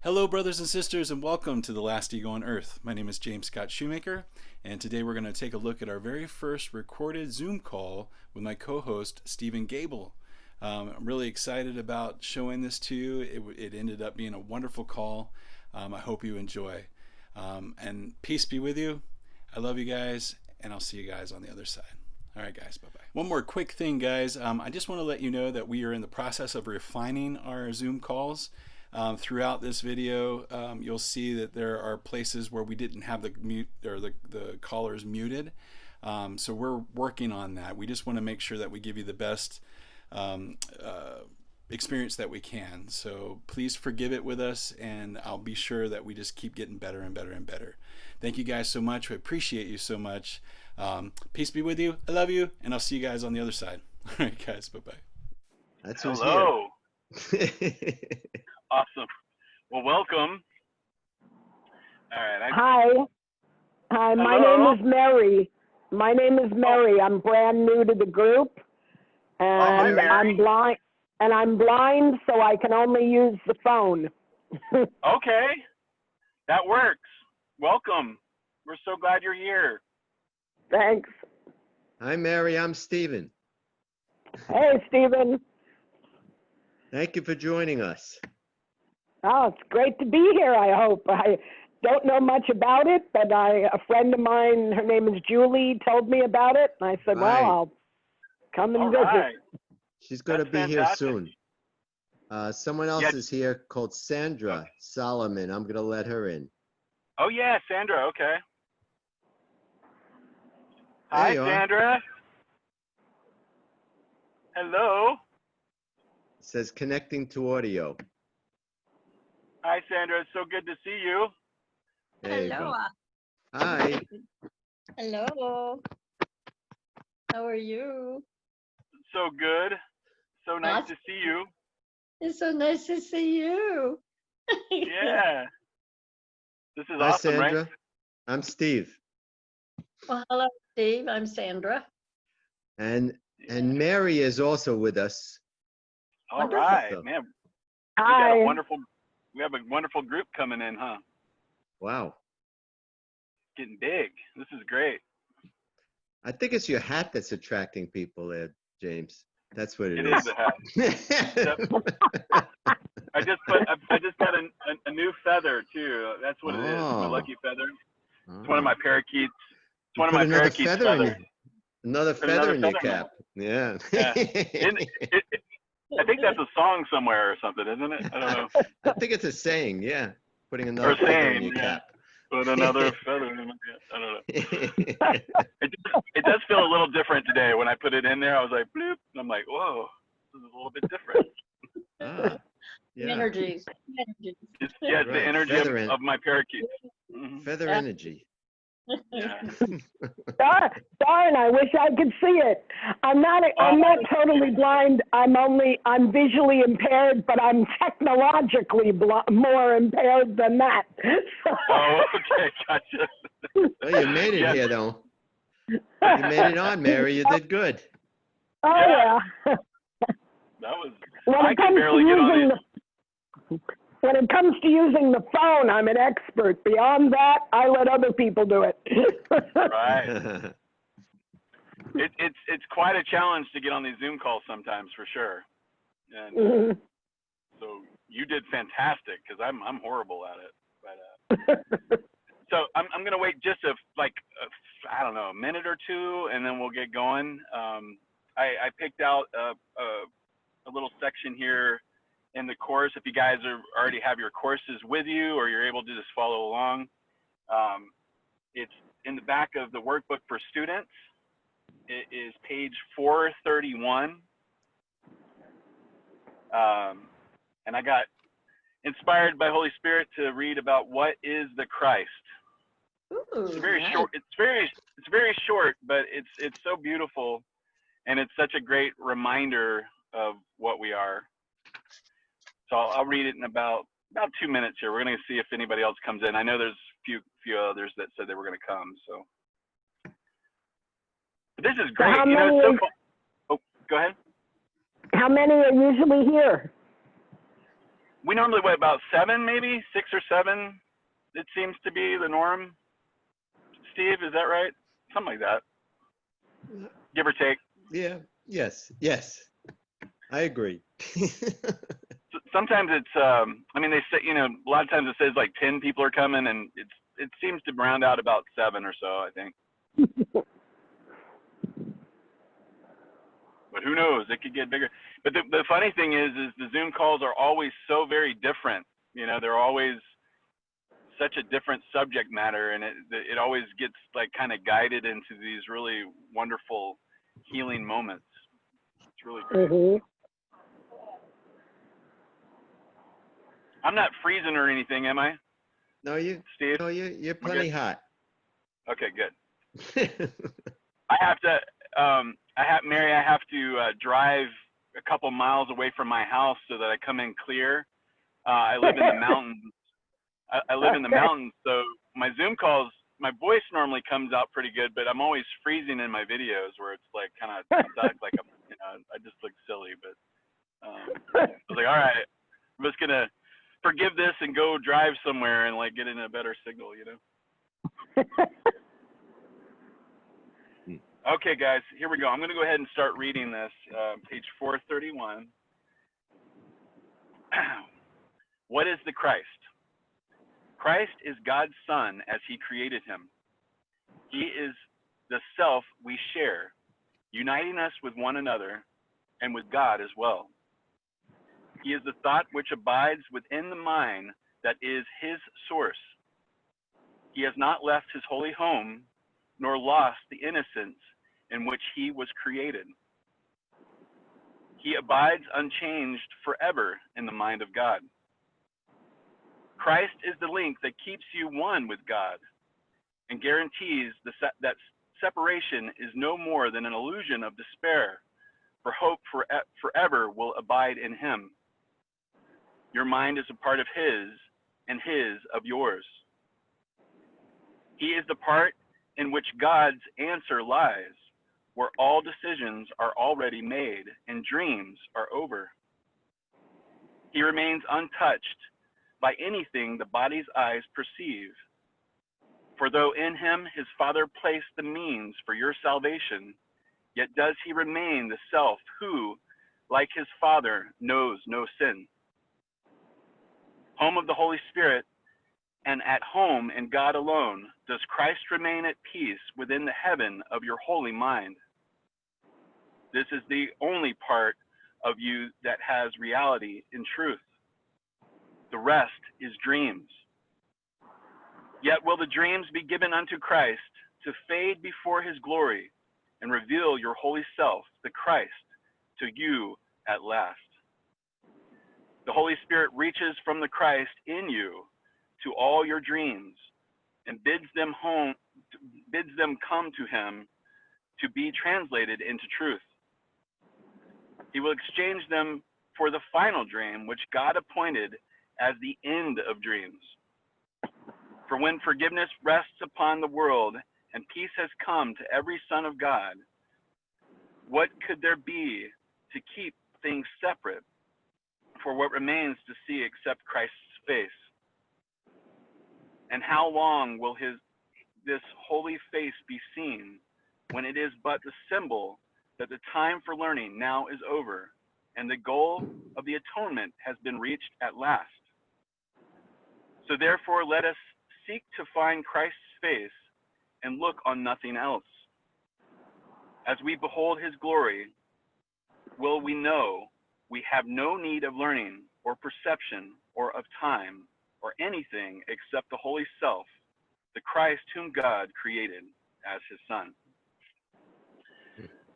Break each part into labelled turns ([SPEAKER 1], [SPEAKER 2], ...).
[SPEAKER 1] Hello, brothers and sisters, and welcome to The Last Ego on Earth. My name is James Scott Shoemaker, and today we're going to take a look at our very first recorded Zoom call with my co-host, Stephen Gable. I'm really excited about showing this to you. It ended up being a wonderful call. I hope you enjoy. And peace be with you. I love you guys, and I'll see you guys on the other side. All right, guys, bye-bye. One more quick thing, guys. I just want to let you know that we are in the process of refining our Zoom calls. Throughout this video, you'll see that there are places where we didn't have the mute or the callers muted. So we're working on that. We just want to make sure that we give you the best experience that we can. So please forgive it with us, and I'll be sure that we just keep getting better and better and better. Thank you guys so much. We appreciate you so much. Peace be with you. I love you, and I'll see you guys on the other side. All right, guys. Bye-bye.
[SPEAKER 2] That's who's
[SPEAKER 3] Hello.
[SPEAKER 2] here.
[SPEAKER 3] Awesome. Well, welcome. All right.
[SPEAKER 4] Hi. My
[SPEAKER 3] Hello?
[SPEAKER 4] name is Mary. I'm brand new to the group, and
[SPEAKER 3] Mary.
[SPEAKER 4] I'm blind, so I can only use the phone.
[SPEAKER 3] Okay. That works. Welcome. We're so glad you're here.
[SPEAKER 4] Thanks.
[SPEAKER 2] Hi, Mary. I'm Stephen.
[SPEAKER 4] Hey, Stephen.
[SPEAKER 2] Thank you for joining us.
[SPEAKER 4] Oh, it's great to be here, I hope. I don't know much about it, but a friend of mine, her name is Julie, told me about it, and I said,
[SPEAKER 2] Right.
[SPEAKER 4] well, I'll come and
[SPEAKER 3] All
[SPEAKER 4] visit.
[SPEAKER 3] right.
[SPEAKER 2] She's going to
[SPEAKER 3] That's
[SPEAKER 2] be here
[SPEAKER 3] fantastic.
[SPEAKER 2] soon. Someone else
[SPEAKER 3] Yeah.
[SPEAKER 2] is here called Sandra Solomon. I'm going to let her in.
[SPEAKER 3] Oh, yeah, Sandra. Okay.
[SPEAKER 2] There
[SPEAKER 3] Hi,
[SPEAKER 2] you are.
[SPEAKER 3] Sandra. Hello.
[SPEAKER 2] It says connecting to audio.
[SPEAKER 3] Hi, Sandra. It's so good to see you.
[SPEAKER 2] There you
[SPEAKER 5] Hello.
[SPEAKER 2] go. Hi.
[SPEAKER 5] Hello. How are you?
[SPEAKER 3] So good. So nice to see you.
[SPEAKER 5] It's so nice to see you.
[SPEAKER 3] Yeah. This is
[SPEAKER 2] Hi,
[SPEAKER 3] awesome,
[SPEAKER 2] Sandra.
[SPEAKER 3] right?
[SPEAKER 2] I'm Steve.
[SPEAKER 5] Well, hello, Steve. I'm Sandra.
[SPEAKER 2] And Mary is also with us.
[SPEAKER 3] All
[SPEAKER 5] Wonderful.
[SPEAKER 3] right,
[SPEAKER 2] So-
[SPEAKER 3] man.
[SPEAKER 4] Hi.
[SPEAKER 3] We have a wonderful group coming in, huh?
[SPEAKER 2] Wow.
[SPEAKER 3] Getting big. This is great.
[SPEAKER 2] I think it's your hat that's attracting people there, James. That's what
[SPEAKER 3] It is the hat. I just got a new feather too. That's what it is. My
[SPEAKER 2] Oh.
[SPEAKER 3] lucky feather. It's one of my parakeets. It's one of
[SPEAKER 2] Put
[SPEAKER 3] my
[SPEAKER 2] another
[SPEAKER 3] parakeet's
[SPEAKER 2] feather in
[SPEAKER 3] feathers.
[SPEAKER 2] Another
[SPEAKER 3] Put
[SPEAKER 2] feather
[SPEAKER 3] another
[SPEAKER 2] in your
[SPEAKER 3] feather in
[SPEAKER 2] cap. Yeah.
[SPEAKER 3] Yeah. I think that's a song somewhere or something, isn't it? I don't know.
[SPEAKER 2] I think it's a saying, yeah. Putting another
[SPEAKER 3] Or
[SPEAKER 2] feather in
[SPEAKER 3] saying,
[SPEAKER 2] your
[SPEAKER 3] yeah.
[SPEAKER 2] cap.
[SPEAKER 3] Put another feather in my cap. I don't know. It does feel a little different today. When I put it in there, I was like, bloop. And I'm like, whoa, this is a little bit different.
[SPEAKER 2] Ah, yeah.
[SPEAKER 5] Energies.
[SPEAKER 3] It's
[SPEAKER 2] Right,
[SPEAKER 3] the energy
[SPEAKER 2] feather in-
[SPEAKER 3] of my parakeet. Mhm.
[SPEAKER 2] Feather
[SPEAKER 5] Yeah.
[SPEAKER 2] energy.
[SPEAKER 3] Yeah.
[SPEAKER 4] Darn, I wish I could see it. I'm not totally blind. I'm visually impaired, but I'm technologically more impaired than that.
[SPEAKER 3] Oh, okay, gotcha.
[SPEAKER 2] Well, you made it
[SPEAKER 3] Yeah.
[SPEAKER 2] here, though. You made it on, Mary. You did good.
[SPEAKER 4] Oh,
[SPEAKER 3] Yeah.
[SPEAKER 4] yeah.
[SPEAKER 3] That was.
[SPEAKER 4] When
[SPEAKER 3] I
[SPEAKER 4] it
[SPEAKER 3] can
[SPEAKER 4] comes to
[SPEAKER 3] barely get on
[SPEAKER 4] using when it comes to using the phone, I'm an expert. Beyond that, I let other people do it.
[SPEAKER 3] Right. It's quite a challenge to get on these Zoom calls sometimes, for sure. And
[SPEAKER 4] Mhm.
[SPEAKER 3] so you did fantastic, because I'm horrible at it. But so I'm gonna wait just I don't know, a minute or two, and then we'll get going. I picked out a little section here in the course. If you guys already have your courses with you, or you're able to just follow along, it's in the back of the workbook for students. It is page 431. And I got inspired by Holy Spirit to read about what is the Christ. It's very short. It's very short, but it's so beautiful, and it's such a great reminder of what we are. So I'll read it in about 2 minutes here. We're going to see if anybody else comes in. I know there's a few others that said they were going to come. So but this is great.
[SPEAKER 4] How
[SPEAKER 3] You know,
[SPEAKER 4] many
[SPEAKER 3] it's so
[SPEAKER 4] is-
[SPEAKER 3] fun. Oh, go ahead.
[SPEAKER 4] How many are usually here?
[SPEAKER 3] We normally weigh about 7, maybe 6 or 7. It seems to be the norm. Steve, is that right? Something like that, give or take.
[SPEAKER 2] Yeah. Yes. Yes. I agree.
[SPEAKER 3] Sometimes it's, I mean, they say, you know, a lot of times it says like 10 people are coming, and it seems to round out about 7 or so, I think. But who knows? It could get bigger. But the funny thing is the Zoom calls are always so very different. You know, they're always such a different subject matter, and it always gets like kind of guided into these really wonderful healing moments. It's really great.
[SPEAKER 4] Mm-hmm.
[SPEAKER 3] I'm not freezing or anything, am I,
[SPEAKER 2] No,
[SPEAKER 3] Steve?
[SPEAKER 2] no, you're plenty hot.
[SPEAKER 3] Okay, good. I have to, Mary, I have to drive a couple miles away from my house so that I come in clear. I live in the mountains. I live in the mountains, so my Zoom calls, my voice normally comes out pretty good, but I'm always freezing in my videos where it's like kind of stuck, like I'm, you know, I just look silly. But I was like, all right, I'm just gonna forgive this and go drive somewhere and like get in a better signal, you know. Okay, guys, here we go. I'm going to go ahead and start reading this, page 431. What is the Christ? Christ is God's Son as he created him. He is the self we share, uniting us with one another and with God as well. He is the thought which abides within the mind that is his source. He has not left his holy home, nor lost the innocence in which he was created. He abides unchanged forever in the mind of God. Christ is the link that keeps you one with God and guarantees that separation is no more than an illusion of despair, for hope forever will abide in him. Your mind is a part of his, and his of yours. He is the part in which God's answer lies, where all decisions are already made and dreams are over. He remains untouched by anything the body's eyes perceive. For though in him his Father placed the means for your salvation, yet does he remain the self who, like his Father, knows no sin. Home of the Holy Spirit, and at home in God alone, does Christ remain at peace within the heaven of your holy mind. This is the only part of you that has reality in truth. The rest is dreams. Yet will the dreams be given unto Christ to fade before his glory and reveal your holy self, the Christ, to you at last. The Holy Spirit reaches from the Christ in you to all your dreams and bids them come to him to be translated into truth. He will exchange them for the final dream, which God appointed as the end of dreams. For when forgiveness rests upon the world and peace has come to every son of God, what could there be to keep things separate for what remains to see except Christ's face? And how long will this holy face be seen when it is but the symbol that the time for learning now is over and the goal of the atonement has been reached at last? So therefore, let us seek to find Christ's face and look on nothing else. As we behold his glory, will we know we have no need of learning or perception or of time or anything except the holy self, the Christ whom God created as his son.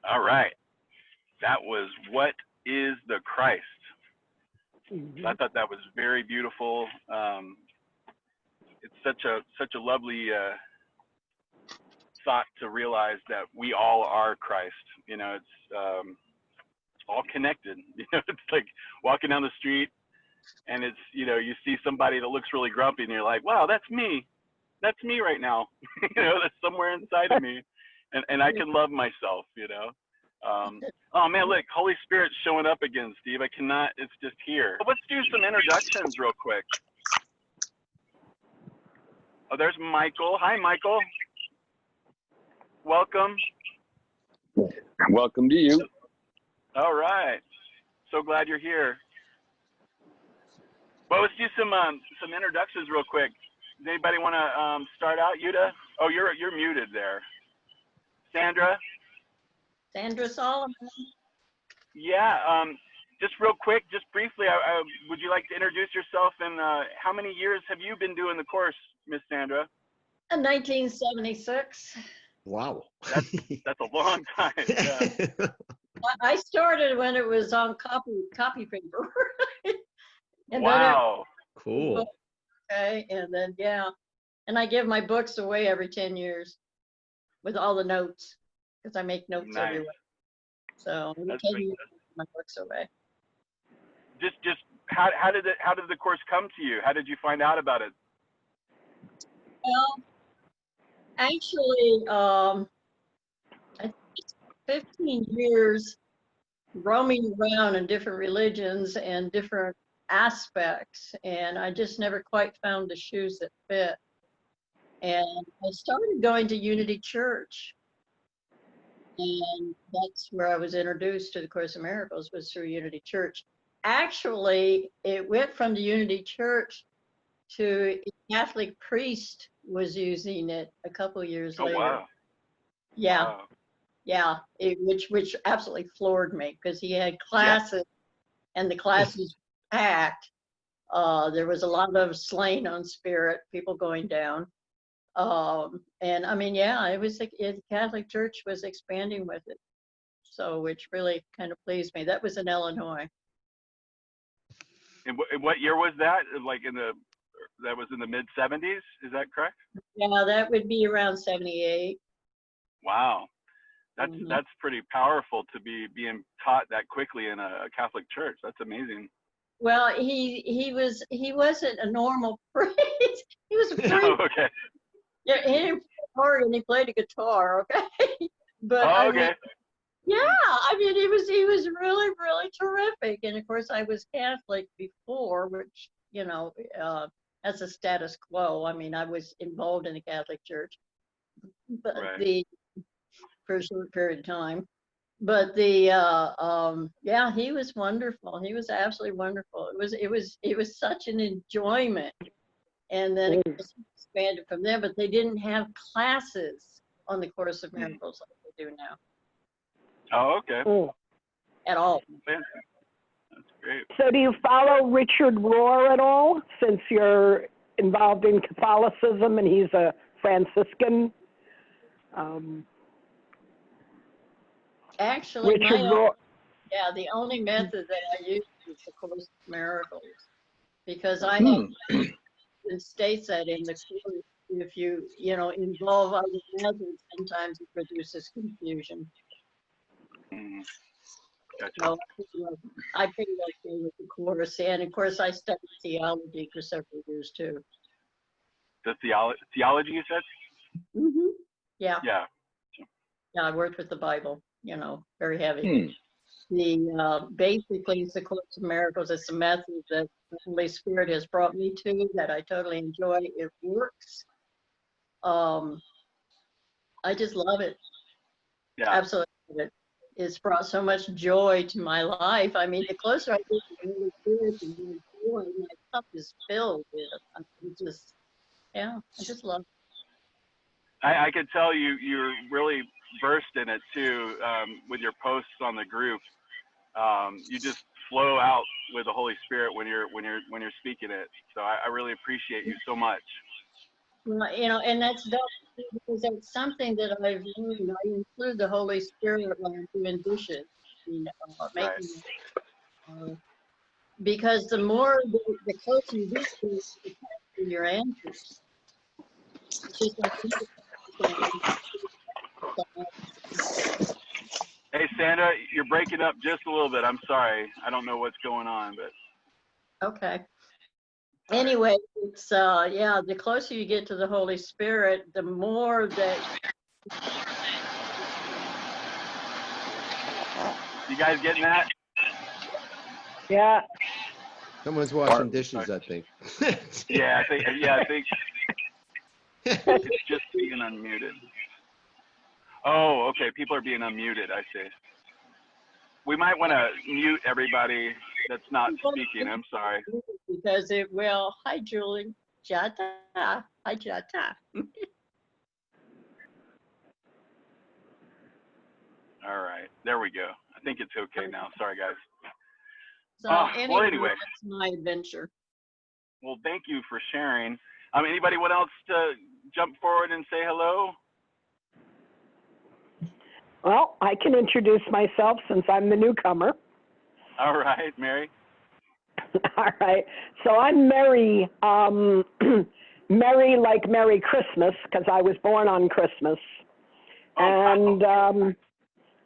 [SPEAKER 3] All right. That was What is the Christ? So I thought that was very beautiful. It's such a lovely thought to realize that we all are Christ. You know, it's all connected. You know, it's like walking down the street and it's, you know, you see somebody that looks really grumpy and you're like, wow, that's me. That's me right now. You know, that's somewhere inside of me. And I can love myself, you know. Oh man, look, Holy Spirit's showing up again, Steve. I cannot, it's just here. Let's do some introductions real quick. Oh, there's Michael. Hi, Michael. Welcome.
[SPEAKER 6] Welcome to you.
[SPEAKER 3] All right. So glad you're here. Well, let's do some introductions real quick. Does anybody want to start out? Yuda? Oh, you're muted there. Sandra?
[SPEAKER 5] Sandra Solomon.
[SPEAKER 3] Yeah. Just real quick, just briefly, would you like to introduce yourself and how many years have you been doing the course, Miss Sandra?
[SPEAKER 5] 1976.
[SPEAKER 2] Wow.
[SPEAKER 3] That's a long time. Yeah.
[SPEAKER 5] I started when it was on copy paper. And
[SPEAKER 3] Wow.
[SPEAKER 2] Cool.
[SPEAKER 5] Okay, and then yeah, and I give my books away every 10 years with all the notes because I make notes
[SPEAKER 3] Nice.
[SPEAKER 5] everywhere. So every
[SPEAKER 3] That's
[SPEAKER 5] 10
[SPEAKER 3] great.
[SPEAKER 5] years, my books away.
[SPEAKER 3] Just how did the course come to you? How did you find out about it?
[SPEAKER 5] Well, actually, I think it's 15 years roaming around in different religions and different aspects, and I just never quite found the shoes that fit. And I started going to Unity Church, and that's where I was introduced to the Course in Miracles, was through Unity Church. Actually, it went from the Unity Church to a Catholic priest was using it a couple years later.
[SPEAKER 3] Wow.
[SPEAKER 5] Yeah.
[SPEAKER 3] Wow.
[SPEAKER 5] Yeah, which absolutely floored me because he had classes, and the classes were packed. There was a lot of slain on spirit, people going down. And I mean, yeah, it was the Catholic Church was expanding with it, so which really kind of pleased me. That was in Illinois.
[SPEAKER 3] And what year was that? Like that was in the mid 70s, is that correct?
[SPEAKER 5] Yeah, that would be around 78.
[SPEAKER 3] Wow. That's
[SPEAKER 5] Mhm.
[SPEAKER 3] that's pretty powerful to be being taught that quickly in a Catholic church. That's amazing.
[SPEAKER 5] Well, he wasn't a normal priest. He was a priest.
[SPEAKER 3] Oh, okay.
[SPEAKER 5] Yeah, he didn't play the organ, he played a guitar, okay? But
[SPEAKER 3] Oh,
[SPEAKER 5] I
[SPEAKER 3] okay.
[SPEAKER 5] mean, yeah, I mean, he was really, really terrific. And of course, I was Catholic before, which, you know, that's a status quo. I mean, I was involved in the Catholic Church, but
[SPEAKER 3] Right.
[SPEAKER 5] for a short period of time. But yeah, he was wonderful. He was absolutely wonderful. It was such an enjoyment. And then it was expanded from there, but they didn't have classes on the Course of Miracles like they do now
[SPEAKER 3] Oh, okay.
[SPEAKER 5] at all.
[SPEAKER 3] Fantastic. That's great.
[SPEAKER 4] So do you follow Richard Rohr at all, since you're involved in Catholicism and he's a Franciscan?
[SPEAKER 5] Actually,
[SPEAKER 4] Richard Rohr.
[SPEAKER 5] yeah, the only method that I use is the Course of Miracles, because I have it states that in the course, if you involve other methods, sometimes it produces confusion.
[SPEAKER 3] Mhm. Gotcha.
[SPEAKER 5] So I pretty much go with the course, and of course I studied theology for several years too.
[SPEAKER 3] The theology you said?
[SPEAKER 5] Mm-hmm. Yeah,
[SPEAKER 3] Yeah.
[SPEAKER 5] I worked with the Bible, very heavy. Basically, it's the Course of Miracles. It's a method that the Holy Spirit has brought me to that I totally enjoy. It works. I just love it.
[SPEAKER 3] Yeah.
[SPEAKER 5] Absolutely love it. It's brought so much joy to my life. I mean, the closer I get to the Holy Spirit, the more joy my cup is filled with. I just love it.
[SPEAKER 3] I could tell you're really versed in it too, with your posts on the group. You just flow out with the Holy Spirit when you're speaking it. So I really appreciate you so much.
[SPEAKER 5] Well, and that's because that's something that I've learned. I include the Holy Spirit when I'm doing dishes, making, because the more the closer you get to your answers. It's just like
[SPEAKER 3] Hey, Sandra, you're breaking up just a little bit. I'm sorry. I don't know what's going on, but.
[SPEAKER 5] Okay. Anyway, it's the closer you get to the Holy Spirit, the more that
[SPEAKER 3] You guys getting that?
[SPEAKER 4] Yeah.
[SPEAKER 2] Someone's washing dishes, I think.
[SPEAKER 3] Yeah, I think it's just being unmuted. Oh, okay. People are being unmuted. I see. We might want to mute everybody that's not speaking. I'm sorry.
[SPEAKER 5] Because it will. Hi, Julie. Jata. Hi, Jata.
[SPEAKER 3] All right. There we go. I think it's okay now. Sorry, guys.
[SPEAKER 5] So
[SPEAKER 3] Well, anyway.
[SPEAKER 5] that's my adventure.
[SPEAKER 3] Well, thank you for sharing. Anybody want else to jump forward and say hello?
[SPEAKER 4] Well, I can introduce myself since I'm the newcomer.
[SPEAKER 3] All right, Mary.
[SPEAKER 4] All right. So I'm Mary, Mary like Merry Christmas, because I was born on Christmas. And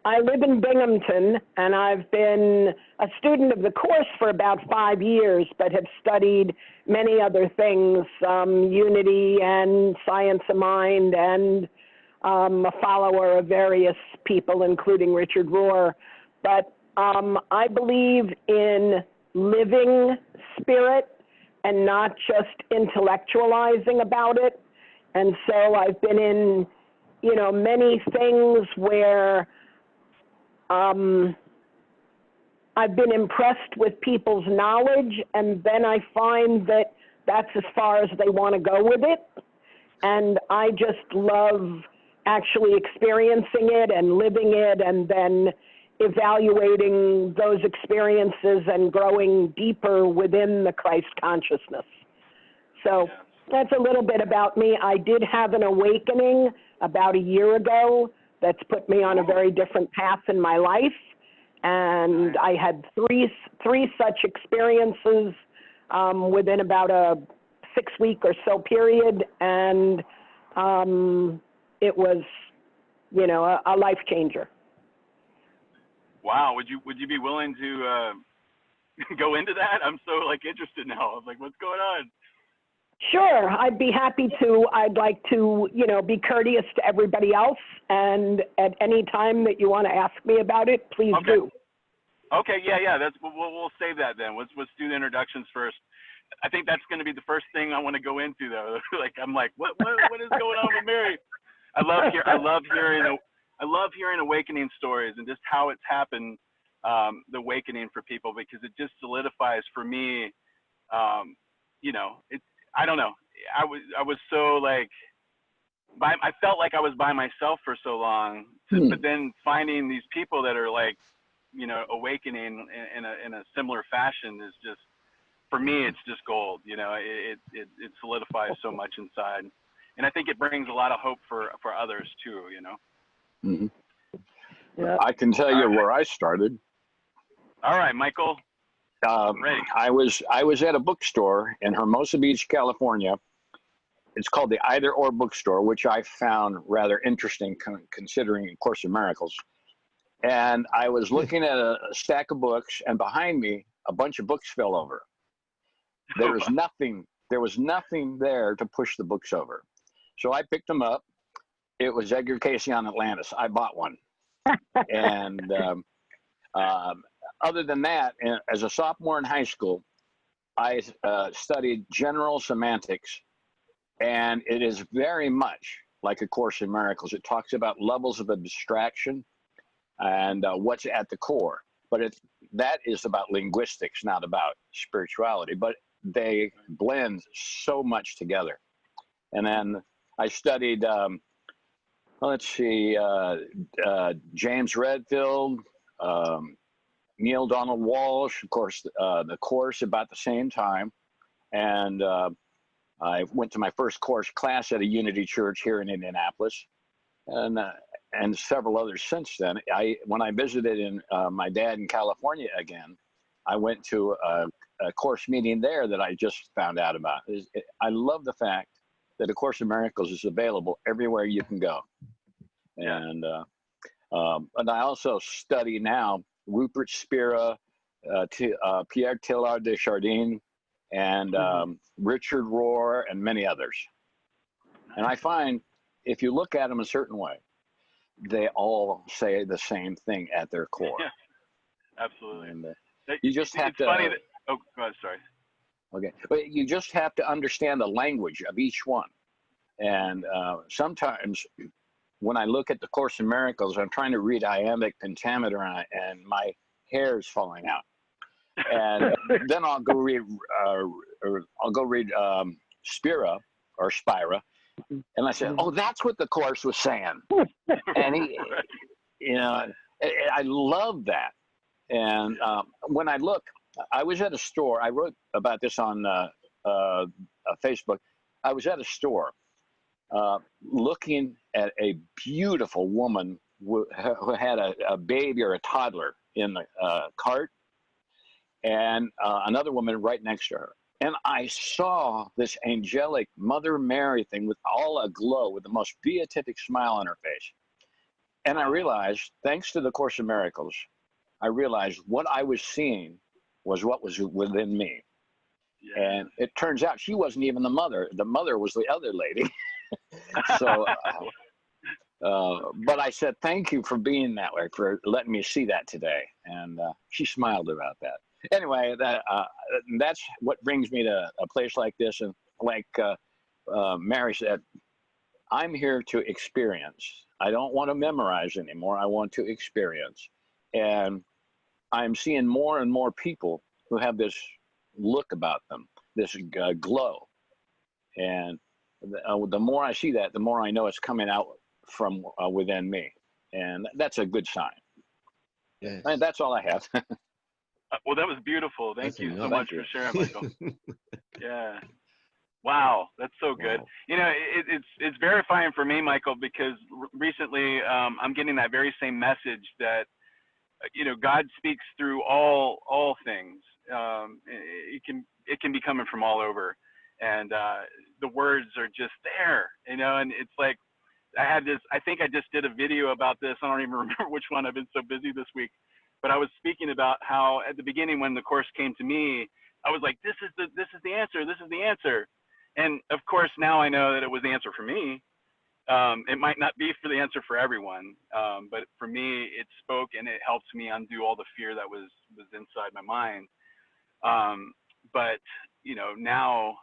[SPEAKER 4] I live in Binghamton, and I've been a student of the course for about 5 years, but have studied many other things, Unity and Science of Mind, and a follower of various people, including Richard Rohr. But I believe in living spirit and not just intellectualizing about it. And so I've been in, many things where I've been impressed with people's knowledge, and then I find that that's as far as they want to go with it. And I just love actually experiencing it and living it, and then evaluating those experiences and growing deeper within the Christ consciousness. So that's a little bit about me. I did have an awakening about a year ago that's put me on a very different path in my life. And I had three such experiences within about a 6-week or so period. And it was, a life changer.
[SPEAKER 3] Wow. Would you be willing to go into that? I'm so interested now. I was like, what's going on?
[SPEAKER 4] Sure, I'd be happy to. I'd like to, be courteous to everybody else, and at any time that you want to ask me about it, please do.
[SPEAKER 3] Okay, yeah. We'll save that then. Let's do the introductions first. I think that's going to be the first thing I want to go into, though. I'm like, what is going on with Mary? I love hearing awakening stories and just how it's happened, the awakening for people, because it just solidifies for me. I don't know. I was so I felt like I was by myself for so long, but then finding these people that are awakening in a similar fashion is just, for me, it's just gold. It solidifies so much inside, and I think it brings a lot of hope for others too.
[SPEAKER 6] Mm-hmm.
[SPEAKER 4] Yeah.
[SPEAKER 6] I can tell you where I started.
[SPEAKER 3] All right, Michael. Ready.
[SPEAKER 6] I was at a bookstore in Hermosa Beach, California. It's called the Either Or Bookstore, which I found rather interesting considering A Course in Miracles. And I was looking at a stack of books, and behind me, a bunch of books fell over. There was nothing there to push the books over. So I picked them up. It was Edgar Cayce on Atlantis. I bought one. And other than that, as a sophomore in high school, I studied general semantics, and it is very much like A Course in Miracles. It talks about levels of abstraction and what's at the core. But that is about linguistics, not about spirituality. But they blend so much together. And then I studied, James Redfield, Neil Donald Walsh, of course, the course about the same time. And I went to my first course class at a Unity church here in Indianapolis, and several others since then. When I visited my dad in California again, I went to a course meeting there that I just found out about. I love the fact that A Course in Miracles is available everywhere you can go. And I also study now Rupert Spira, Pierre Teilhard de Chardin, and Richard Rohr, and many others. And I find if you look at them a certain way, they all say the same thing at their core.
[SPEAKER 3] Absolutely.
[SPEAKER 6] And you just have
[SPEAKER 3] it's
[SPEAKER 6] to.
[SPEAKER 3] funny that, oh, go ahead, sorry.
[SPEAKER 6] Okay, but you just have to understand the language of each one. And sometimes when I look at the Course in Miracles, I'm trying to read iambic pentameter, and my hair is falling out. And then I'll go read, Spira or Spira, and I said, "Oh, that's what the Course was saying." And he, you know, I love that. And when I look, I was at a store. I wrote about this on Facebook. I was at a store looking at a beautiful woman who had a baby or a toddler in the cart, and another woman right next to her. And I saw this angelic Mother Mary thing with all aglow, with the most beatific smile on her face. And I realized, thanks to the Course in Miracles, I realized what I was seeing was what was within me.
[SPEAKER 3] Yeah.
[SPEAKER 6] And it turns out she wasn't even the mother. The mother was the other lady. So, but I said, thank you for being that way, for letting me see that today. And she smiled about that. Anyway, that's what brings me to a place like this. And like Mary said, I'm here to experience. I don't want to memorize anymore. I want to experience. And I'm seeing more and more people who have this look about them, this glow. And the more I see that, the more I know it's coming out from within me. And that's a good sign.
[SPEAKER 2] Yes.
[SPEAKER 6] And that's all I have.
[SPEAKER 3] Well, that was beautiful. Thank
[SPEAKER 2] That's
[SPEAKER 3] you so
[SPEAKER 2] enough.
[SPEAKER 3] much for sharing, Michael. Yeah. Wow, that's so good.
[SPEAKER 6] Wow.
[SPEAKER 3] You know, it's verifying for me, Michael, because recently I'm getting that very same message that, you know, God speaks through all things. It can be coming from all over, and the words are just there, you know. And it's like I think I just did a video about this. I don't even remember which one. I've been so busy this week, but I was speaking about how at the beginning when the Course came to me, I was like, this is the answer. This is the answer. And of course, now I know that it was the answer for me. It might not be for the answer for everyone, but for me, it spoke and it helped me undo all the fear that was inside my mind. But you know, now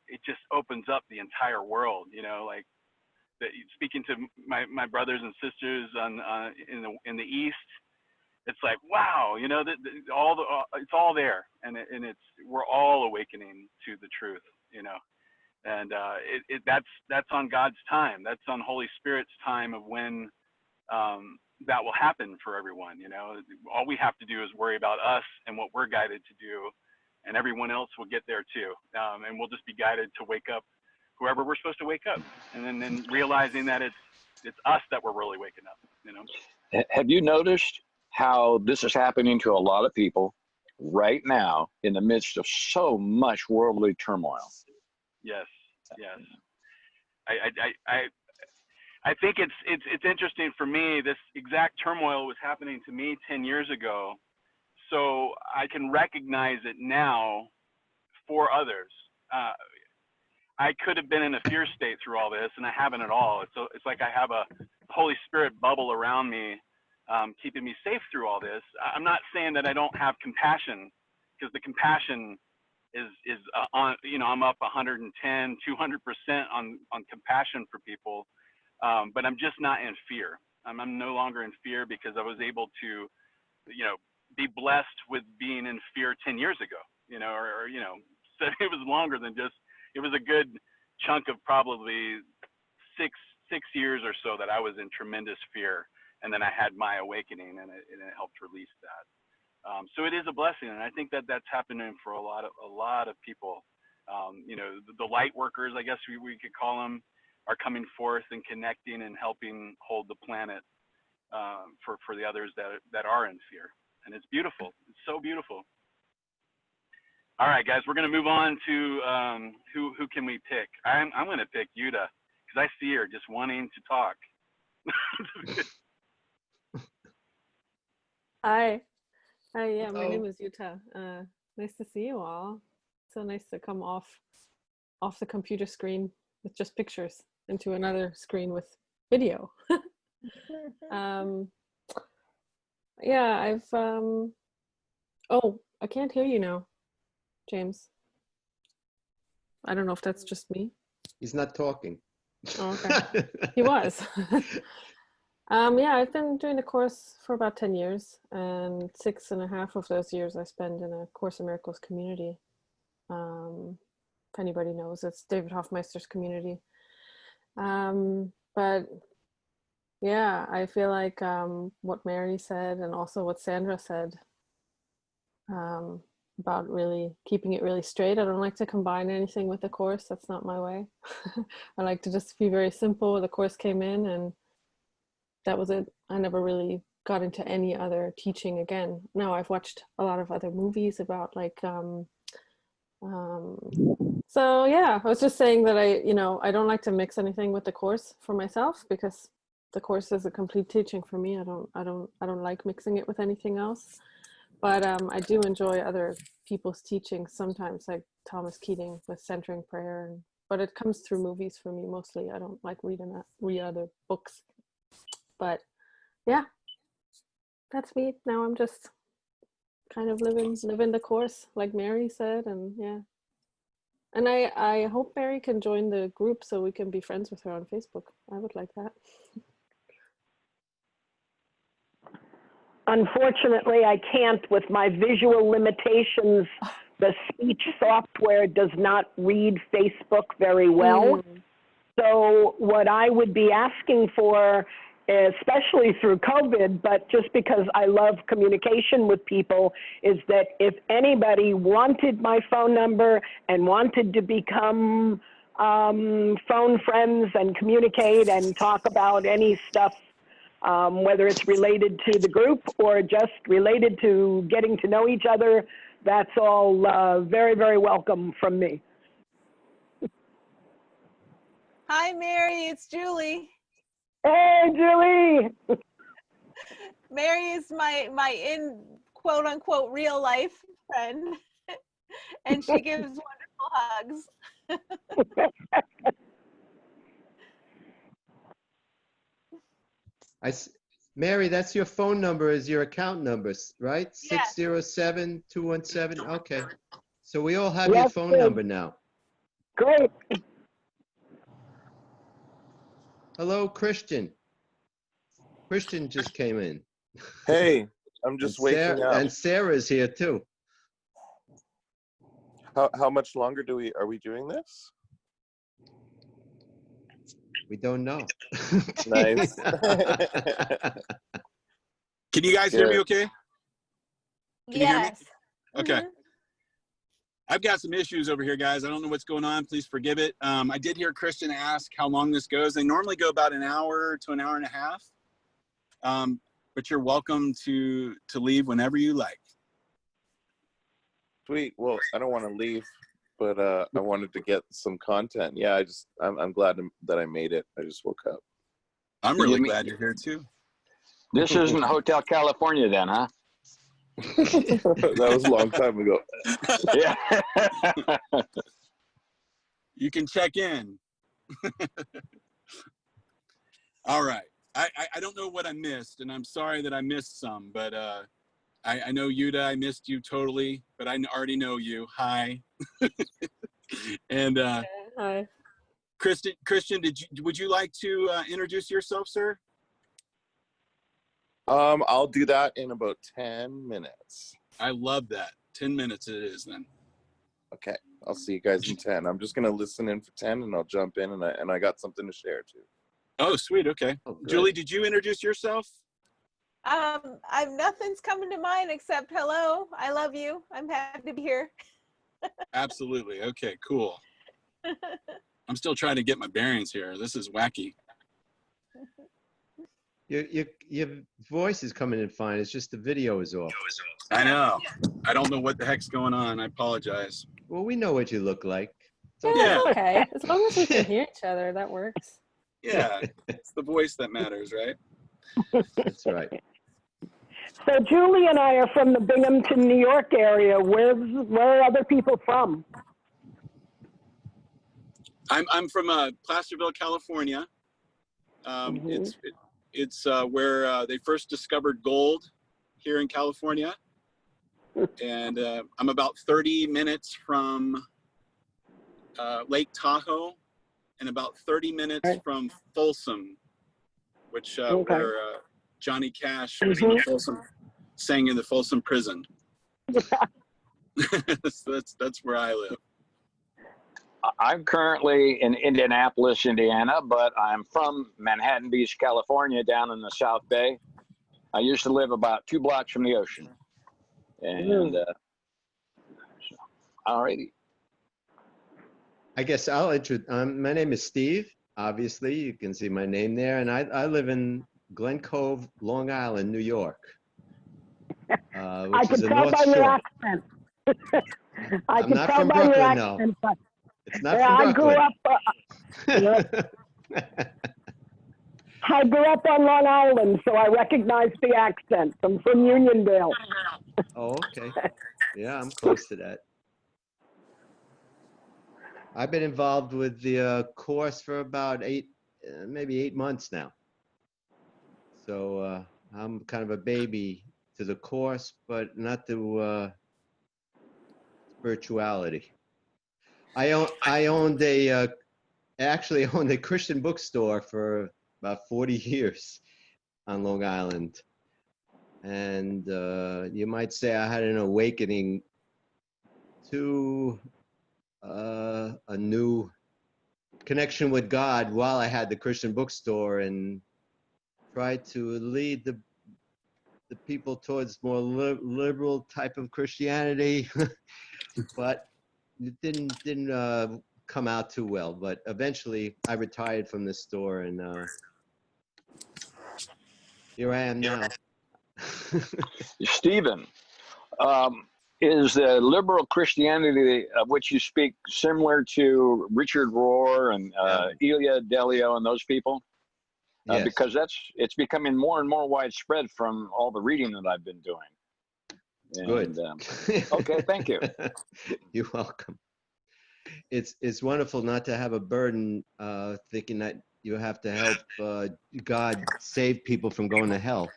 [SPEAKER 3] it just opens up the entire world. You know, like speaking to my brothers and sisters in the East, it's like, wow, you know, it's all there, and we're all awakening to the truth. You know, and that's on God's time. That's on Holy Spirit's time of when that will happen for everyone. You know, all we have to do is worry about us and what we're guided to do, and everyone else will get there too. And we'll just be guided to wake up, whoever we're supposed to wake up, and then realizing that it's us that we're really waking up. You know.
[SPEAKER 6] Have you noticed how this is happening to a lot of people right now in the midst of so much worldly turmoil?
[SPEAKER 3] Yes, yes. I think it's interesting for me. This exact turmoil was happening to me 10 years ago, so I can recognize it now for others. I could have been in a fear state through all this, and I haven't at all. It's like I have a Holy Spirit bubble around me, keeping me safe through all this. I'm not saying that I don't have compassion, because the compassion is on, you know, I'm up 110, 200% on compassion for people, but I'm just not in fear. I'm no longer in fear because I was able to, you know, be blessed with being in fear 10 years ago, you know, or you know, so it was longer than just, it was a good chunk of probably six years or so that I was in tremendous fear, and then I had my awakening, and it helped release that. So it is a blessing, and I think that that's happening for a lot of people. You know, the light workers, I guess we could call them, are coming forth and connecting and helping hold the planet for the others that are in fear, and it's beautiful. It's so beautiful. All right, guys, we're gonna move on to who can we pick? I'm gonna pick Yuta because I see her just wanting to talk.
[SPEAKER 7] Hi. Hi, yeah, my name is Yuta. Nice to see you all. So nice to come off the computer screen with just pictures into another screen with video. Yeah, I've oh, I can't hear you now, James. I don't know if that's just me.
[SPEAKER 2] He's not talking.
[SPEAKER 7] Oh, okay. He was. Yeah, I've been doing the course for about 10 years, and 6.5 of those years I spend in a Course in Miracles community. If anybody knows, it's David Hoffmeister's community. But yeah, I feel like what Mary said and also what Sandra said about really keeping it really straight. I don't like to combine anything with the course. That's not my way. I like to just be very simple. The course came in and that was it. I never really got into any other teaching again. Now I've watched a lot of other movies about like so yeah, I was just saying that I don't like to mix anything with the course for myself, because the course is a complete teaching for me. I don't like mixing it with anything else. But I do enjoy other people's teachings sometimes, like Thomas Keating with centering prayer, but it comes through movies for me mostly. I don't like read other books. But yeah, that's me. Now I'm just kind of living the course, like Mary said, and yeah. And I hope Mary can join the group so we can be friends with her on Facebook. I would like that.
[SPEAKER 4] Unfortunately, I can't with my visual limitations. The speech software does not read Facebook very well. So what I would be asking for, especially through COVID, but just because I love communication with people, is that if anybody wanted my phone number and wanted to become phone friends and communicate and talk about any stuff, whether it's related to the group or just related to getting to know each other, that's all very, very welcome from me.
[SPEAKER 8] Hi, Mary, it's Julie.
[SPEAKER 4] Hey, Julie.
[SPEAKER 8] Mary is my in quote unquote real life friend, and she gives wonderful hugs.
[SPEAKER 2] Mary, that's your phone number, is your account number, right?
[SPEAKER 8] Yes.
[SPEAKER 2] 607-217. Okay. So we all have
[SPEAKER 4] Yes,
[SPEAKER 2] your phone
[SPEAKER 4] good.
[SPEAKER 2] number now.
[SPEAKER 4] Great.
[SPEAKER 2] Hello, Christian. Christian just came in.
[SPEAKER 9] Hey, I'm just waking up.
[SPEAKER 2] And Sarah's here too.
[SPEAKER 9] How much longer are we doing this?
[SPEAKER 2] We don't know.
[SPEAKER 9] Nice.
[SPEAKER 1] Can you guys hear me okay? Can you hear me?
[SPEAKER 8] Yes.
[SPEAKER 1] Okay. I've got some issues over here, guys. I don't know what's going on. Please forgive it. I did hear Christian ask how long this goes. They normally go about an hour to an hour and a half. But you're welcome to leave whenever you like.
[SPEAKER 9] Sweet. Well, I don't want to leave, but I wanted to get some content. Yeah, I'm glad that I made it. I just woke up.
[SPEAKER 1] I'm really glad you're here too.
[SPEAKER 6] This isn't Hotel California then, huh?
[SPEAKER 9] That was a long time ago.
[SPEAKER 6] Yeah.
[SPEAKER 1] You can check in. All right. I don't know what I missed, and I'm sorry that I missed some, but I know Yuta, I missed you totally, but I already know you. Hi. And
[SPEAKER 7] Hi.
[SPEAKER 1] Christian, would you like to introduce yourself, sir?
[SPEAKER 9] I'll do that in about 10 minutes.
[SPEAKER 1] I love that. 10 minutes it is then.
[SPEAKER 9] Okay, I'll see you guys in 10. I'm just gonna listen in for 10 and I'll jump in, and I got something to share too.
[SPEAKER 1] Oh, sweet. Okay.
[SPEAKER 2] Oh,
[SPEAKER 1] Julie, did you introduce yourself?
[SPEAKER 8] Nothing's coming to mind except hello. I love you. I'm happy to be here.
[SPEAKER 1] Absolutely. Okay, cool. I'm still trying to get my bearings here. This is wacky.
[SPEAKER 2] Your voice is coming in fine. It's just the video is off.
[SPEAKER 1] I know. I don't know what the heck's going on. I apologize.
[SPEAKER 2] Well, we know what you look like.
[SPEAKER 7] Yeah, it's okay. As long as we can hear each other, that works.
[SPEAKER 1] Yeah, it's the voice that matters, right?
[SPEAKER 2] That's right.
[SPEAKER 4] So Julie and I are from the Binghamton, New York area. Where are other people from?
[SPEAKER 1] I'm from Placerville, California. It's where they first discovered gold here in California. And I'm about 30 minutes from Lake Tahoe and about 30 minutes from Folsom, which where Johnny Cash was in the Folsom, sang in the Folsom prison. So that's where I live.
[SPEAKER 6] I'm currently in Indianapolis, Indiana, but I'm from Manhattan Beach, California, down in the South Bay. I used to live about 2 blocks from the ocean. And alrighty.
[SPEAKER 2] I guess I'll introduce. My name is Steve. Obviously, you can see my name there, and I live in Glen Cove, Long Island, New York.
[SPEAKER 4] I can tell by your accent. I can tell by your accent.
[SPEAKER 2] No. It's not
[SPEAKER 4] yeah,
[SPEAKER 2] from Brooklyn.
[SPEAKER 4] I grew up on Long Island, so I recognize the accent. I'm from Uniondale.
[SPEAKER 2] Oh, okay. Yeah, I'm close to that. I've been involved with the course for about maybe 8 months now. So I'm kind of a baby to the course, but not to spirituality. I actually owned a Christian bookstore for about 40 years on Long Island. And you might say I had an awakening to a new connection with God while I had the Christian bookstore, and tried to lead the people towards more liberal type of Christianity. But it didn't come out too well. But eventually I retired from the store, and here I am now.
[SPEAKER 6] Stephen, is the liberal Christianity of which you speak similar to Richard Rohr and Elia Delio and those people?
[SPEAKER 2] Yes.
[SPEAKER 6] Because it's becoming more and more widespread from all the reading that I've been doing. And,
[SPEAKER 2] Good.
[SPEAKER 6] Okay, thank you.
[SPEAKER 2] You're welcome. It's wonderful not to have a burden thinking that you have to help God save people from going to hell,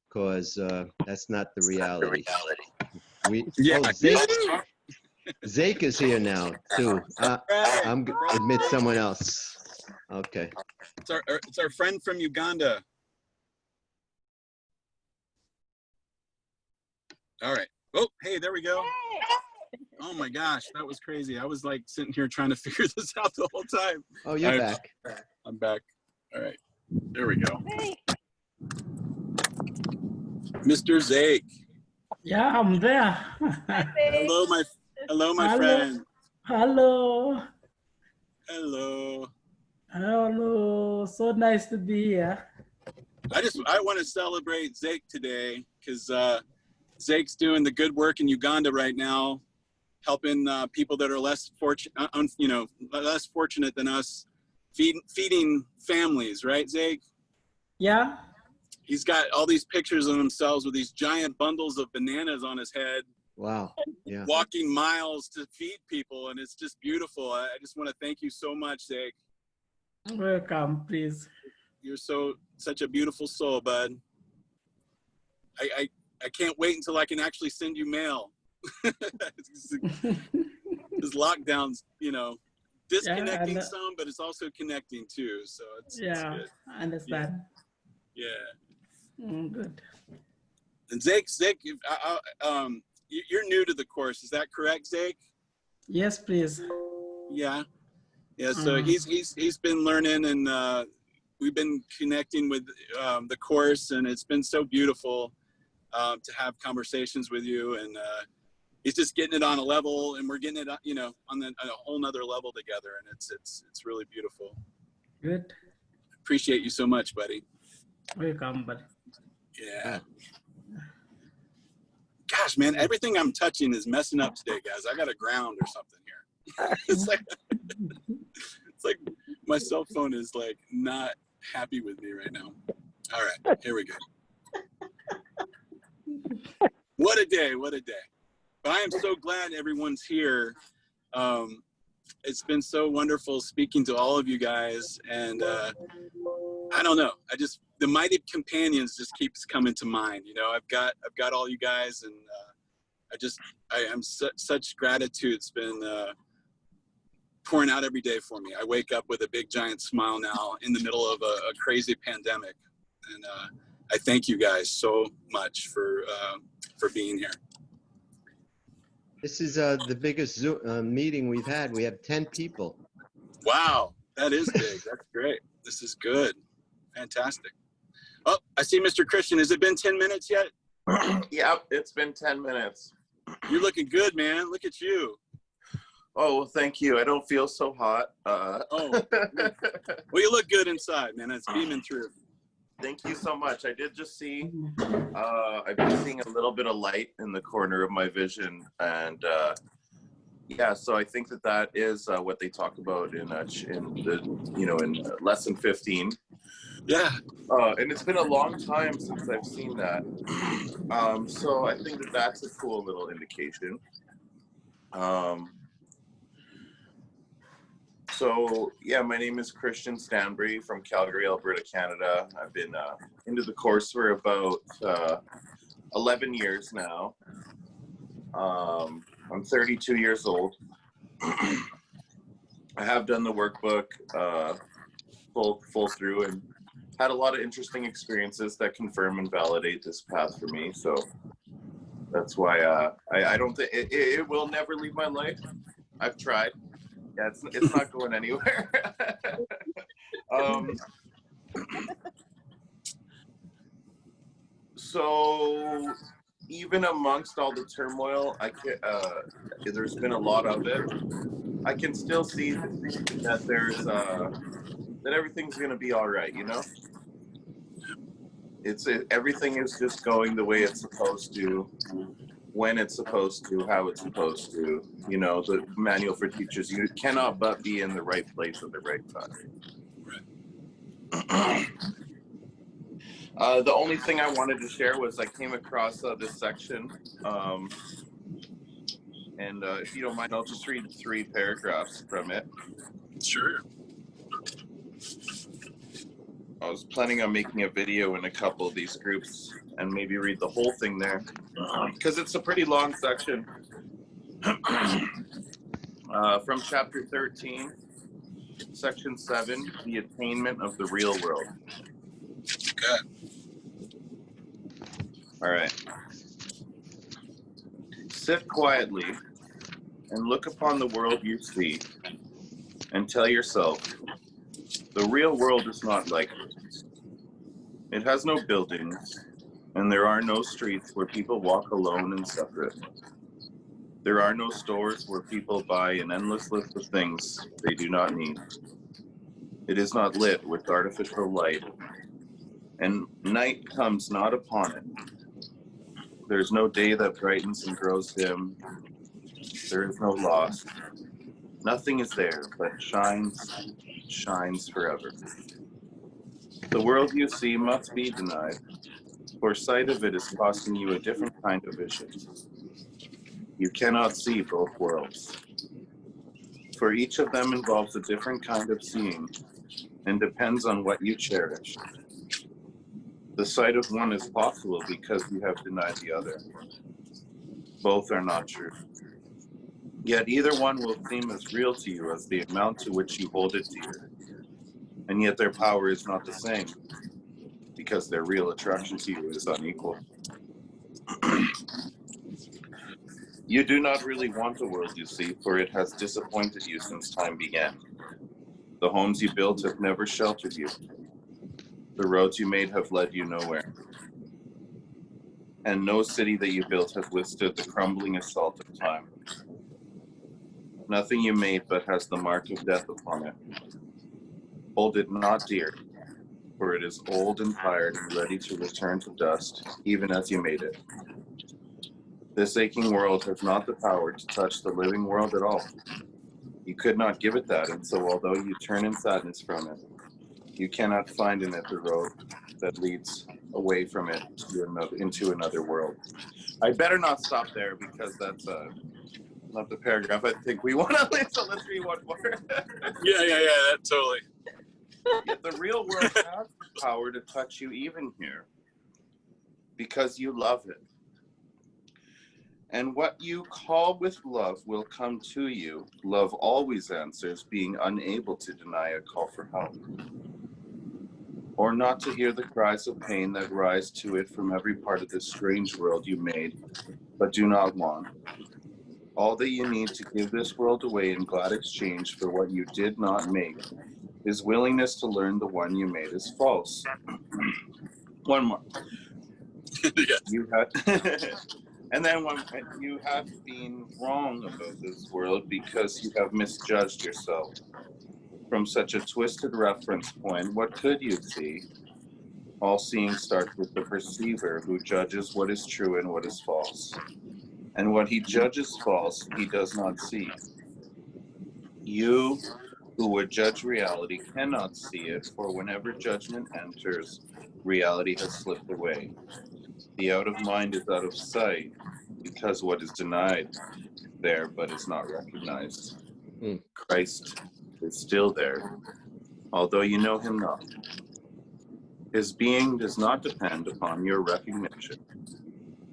[SPEAKER 2] because that's not the reality. Zake is here now too. I'm admit someone else. Okay.
[SPEAKER 1] It's our friend from Uganda. All right. Oh, hey, there we go. Oh my gosh, that was crazy. I was like sitting here trying to figure this out the whole time.
[SPEAKER 2] Oh, you're back.
[SPEAKER 1] I'm back. All right. There we go.
[SPEAKER 8] Hey.
[SPEAKER 1] Mr. Zake.
[SPEAKER 10] Yeah, I'm there.
[SPEAKER 1] Hello, my friend.
[SPEAKER 10] Hello.
[SPEAKER 1] Hello.
[SPEAKER 10] Hello. So nice to be here.
[SPEAKER 1] I want to celebrate Zake today because Zake's doing the good work in Uganda right now, helping people that are less fortunate than us, feeding families, right, Zake?
[SPEAKER 10] Yeah.
[SPEAKER 1] He's got all these pictures of themselves with these giant bundles of bananas on his head.
[SPEAKER 2] Wow. Yeah.
[SPEAKER 1] Walking miles to feed people, and it's just beautiful. I just want to thank you so much, Zake.
[SPEAKER 10] Welcome, please.
[SPEAKER 1] You're such a beautiful soul, bud. I can't wait until I can actually send you mail. This lockdown's, disconnecting some, but it's also connecting too. So it's good.
[SPEAKER 10] I understand.
[SPEAKER 1] Yeah.
[SPEAKER 10] Good.
[SPEAKER 1] And Zake, you're new to the course. Is that correct, Zake?
[SPEAKER 10] Yes, please.
[SPEAKER 1] Yeah. So he's been learning, and we've been connecting with the course, and it's been so beautiful to have conversations with you. And he's just getting it on a level, and we're getting it, on a whole nother level together. And it's really beautiful.
[SPEAKER 10] Good.
[SPEAKER 1] Appreciate you so much, buddy.
[SPEAKER 10] Welcome, buddy.
[SPEAKER 1] Yeah. Gosh, man, everything I'm touching is messing up today, guys. I got a ground or something here. It's like my cell phone is like not happy with me right now. All right, here we go. What a day, what a day. But I am so glad everyone's here. It's been so wonderful speaking to all of you guys, and I don't know. The Mighty Companions just keeps coming to mind. You know, I've got all you guys, and I'm such gratitude. It's been pouring out every day for me. I wake up with a big giant smile now in the middle of a crazy pandemic, and I thank you guys so much for being here.
[SPEAKER 2] This is the biggest Zoom meeting we've had. We have 10 people.
[SPEAKER 1] Wow, that is big. That's great. This is good. Fantastic. Oh, I see Mr. Christian. Has it been 10 minutes yet?
[SPEAKER 9] Yep, it's been 10 minutes.
[SPEAKER 1] You're looking good, man. Look at you.
[SPEAKER 9] Oh, well, thank you. I don't feel so hot.
[SPEAKER 1] Oh, well, you look good inside, man. It's beaming through.
[SPEAKER 9] Thank you so much. I did just see, I've been seeing a little bit of light in the corner of my vision. And yeah, so I think that is what they talk about in lesson 15.
[SPEAKER 1] Yeah.
[SPEAKER 9] And it's been a long time since I've seen that. So I think that's a cool little indication. So yeah, my name is Christian Stanbury from Calgary, Alberta, Canada. I've been into the course for about 11 years now. I'm 32 years old. I have done the workbook full through and had a lot of interesting experiences that confirm and validate this path for me. So that's why I don't think it will never leave my life. I've tried. Yeah, it's not going anywhere. So even amongst all the turmoil, there's been a lot of it. I can still see that there's that everything's gonna be all right. You know, everything is just going the way it's supposed to. When it's supposed to, how it's supposed to, you know, the manual for teachers, you cannot but be in the right place at the right time. The only thing I wanted to share was I came across this section, and if you don't mind, I'll just read 3 paragraphs from it.
[SPEAKER 1] Sure.
[SPEAKER 9] I was planning on making a video in a couple of these groups and maybe read the whole thing there because it's a pretty long section. From chapter 13, section 7, the attainment of the real world.
[SPEAKER 1] Okay.
[SPEAKER 9] All right. Sit quietly and look upon the world you see and tell yourself, the real world is not like this. It has no buildings, and there are no streets where people walk alone and separate. There are no stores where people buy an endless list of things they do not need. It is not lit with artificial light, and night comes not upon it. There is no day that brightens and grows dim. There is no loss. Nothing is there, but shines forever. The world you see must be denied, for sight of it is costing you a different kind of vision. You cannot see both worlds, for each of them involves a different kind of seeing and depends on what you cherish. The sight of one is possible because you have denied the other. Both are not true. Yet either one will seem as real to you as the amount to which you hold it dear. And yet their power is not the same, because their real attraction to you is unequal. You do not really want the world you see, for it has disappointed you since time began. The homes you built have never sheltered you. The roads you made have led you nowhere. And no city that you built has withstood the crumbling assault of time. Nothing you made but has the mark of death upon it. Hold it not dear, for it is old and tired and ready to return to dust, even as you made it. This aching world has not the power to touch the living world at all. You could not give it that, and so although you turn in sadness from it, you cannot find in it the road that leads away from it into another world. I better not stop there because that's not the paragraph I think we want to leave, so let's read one more.
[SPEAKER 1] Yeah, that totally.
[SPEAKER 9] Yet the real world has power to touch you even here, because you love it. And what you call with love will come to you. Love always answers, being unable to deny a call for help, or not to hear the cries of pain that rise to it from every part of this strange world you made, but do not want. All that you need to give this world away in glad exchange for what you did not make is willingness to learn the one you made is false. One more.
[SPEAKER 1] Yes.
[SPEAKER 9] You have, and then you have been wrong about this world because you have misjudged yourself. From such a twisted reference point, what could you see? All seeing starts with the perceiver who judges what is true and what is false. And what he judges false, he does not see. You who would judge reality cannot see it, for whenever judgment enters, reality has slipped away. The out of mind is out of sight, because what is denied is there but is not recognized. Christ is still there, although you know him not. His being does not depend upon your recognition.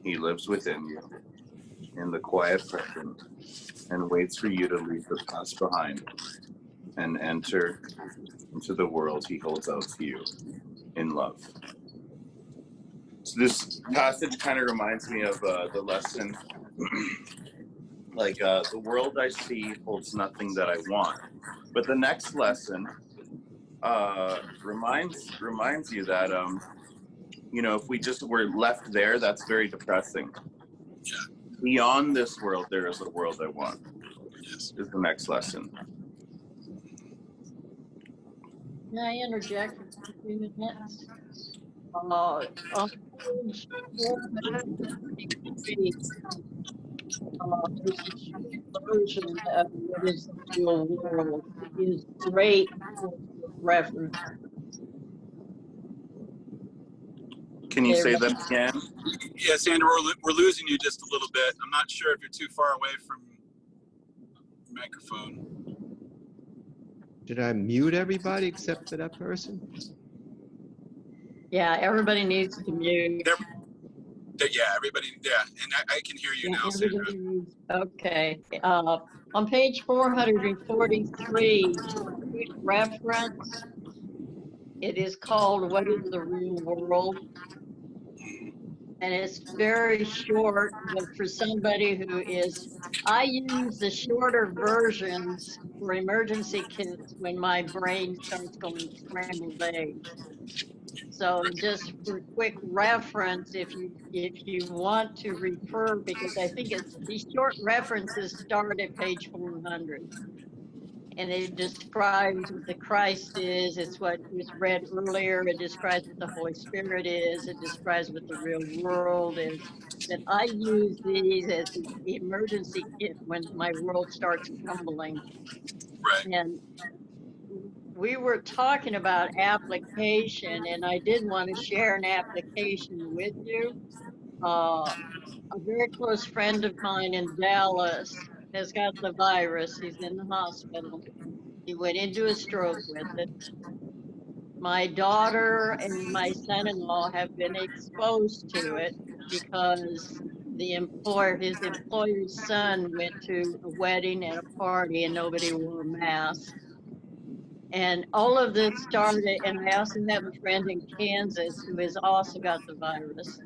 [SPEAKER 9] He lives within you, in the quiet present, and waits for you to leave the past behind and enter into the world he holds out to you in love. So this passage kind of reminds me of the lesson, like the world I see holds nothing that I want. But the next lesson reminds you that you know, if we just were left there, that's very depressing.
[SPEAKER 1] Yeah.
[SPEAKER 9] Beyond this world, there is a world I want.
[SPEAKER 1] Yes.
[SPEAKER 9] Is the next lesson.
[SPEAKER 5] Can I interject for a few minutes? On page 453, there's a short version of what is the real world. It is great reference.
[SPEAKER 9] Can you say that again?
[SPEAKER 1] Yeah, Sandra, we're losing you just a little bit. I'm not sure if you're too far away from your microphone.
[SPEAKER 2] Should I mute everybody except for that person?
[SPEAKER 5] Yeah, everybody needs to mute.
[SPEAKER 1] Yeah, everybody, yeah, and I can hear you now, Sandra.
[SPEAKER 5] Okay. On page 443, reference, it is called What is the Real World? And it's very short, but for somebody who is, I use the shorter versions for emergency kits when my brain starts going scrambled eggs. So just for quick reference, if you want to refer, because I think it's these short references start at page 400, and it describes what the Christ is. It's what was read earlier. It describes what the Holy Spirit is. It describes what the real world is. That I use these as the emergency kit when my world starts crumbling.
[SPEAKER 1] Right.
[SPEAKER 5] And we were talking about application, and I did want to share an application with you. A very close friend of mine in Dallas has got the virus. He's in the hospital. He went into a stroke with it. My daughter and my son-in-law have been exposed to it because his employer's son went to a wedding and a party and nobody wore a mask. And all of this started, and I also have a friend in Kansas who has also got the virus.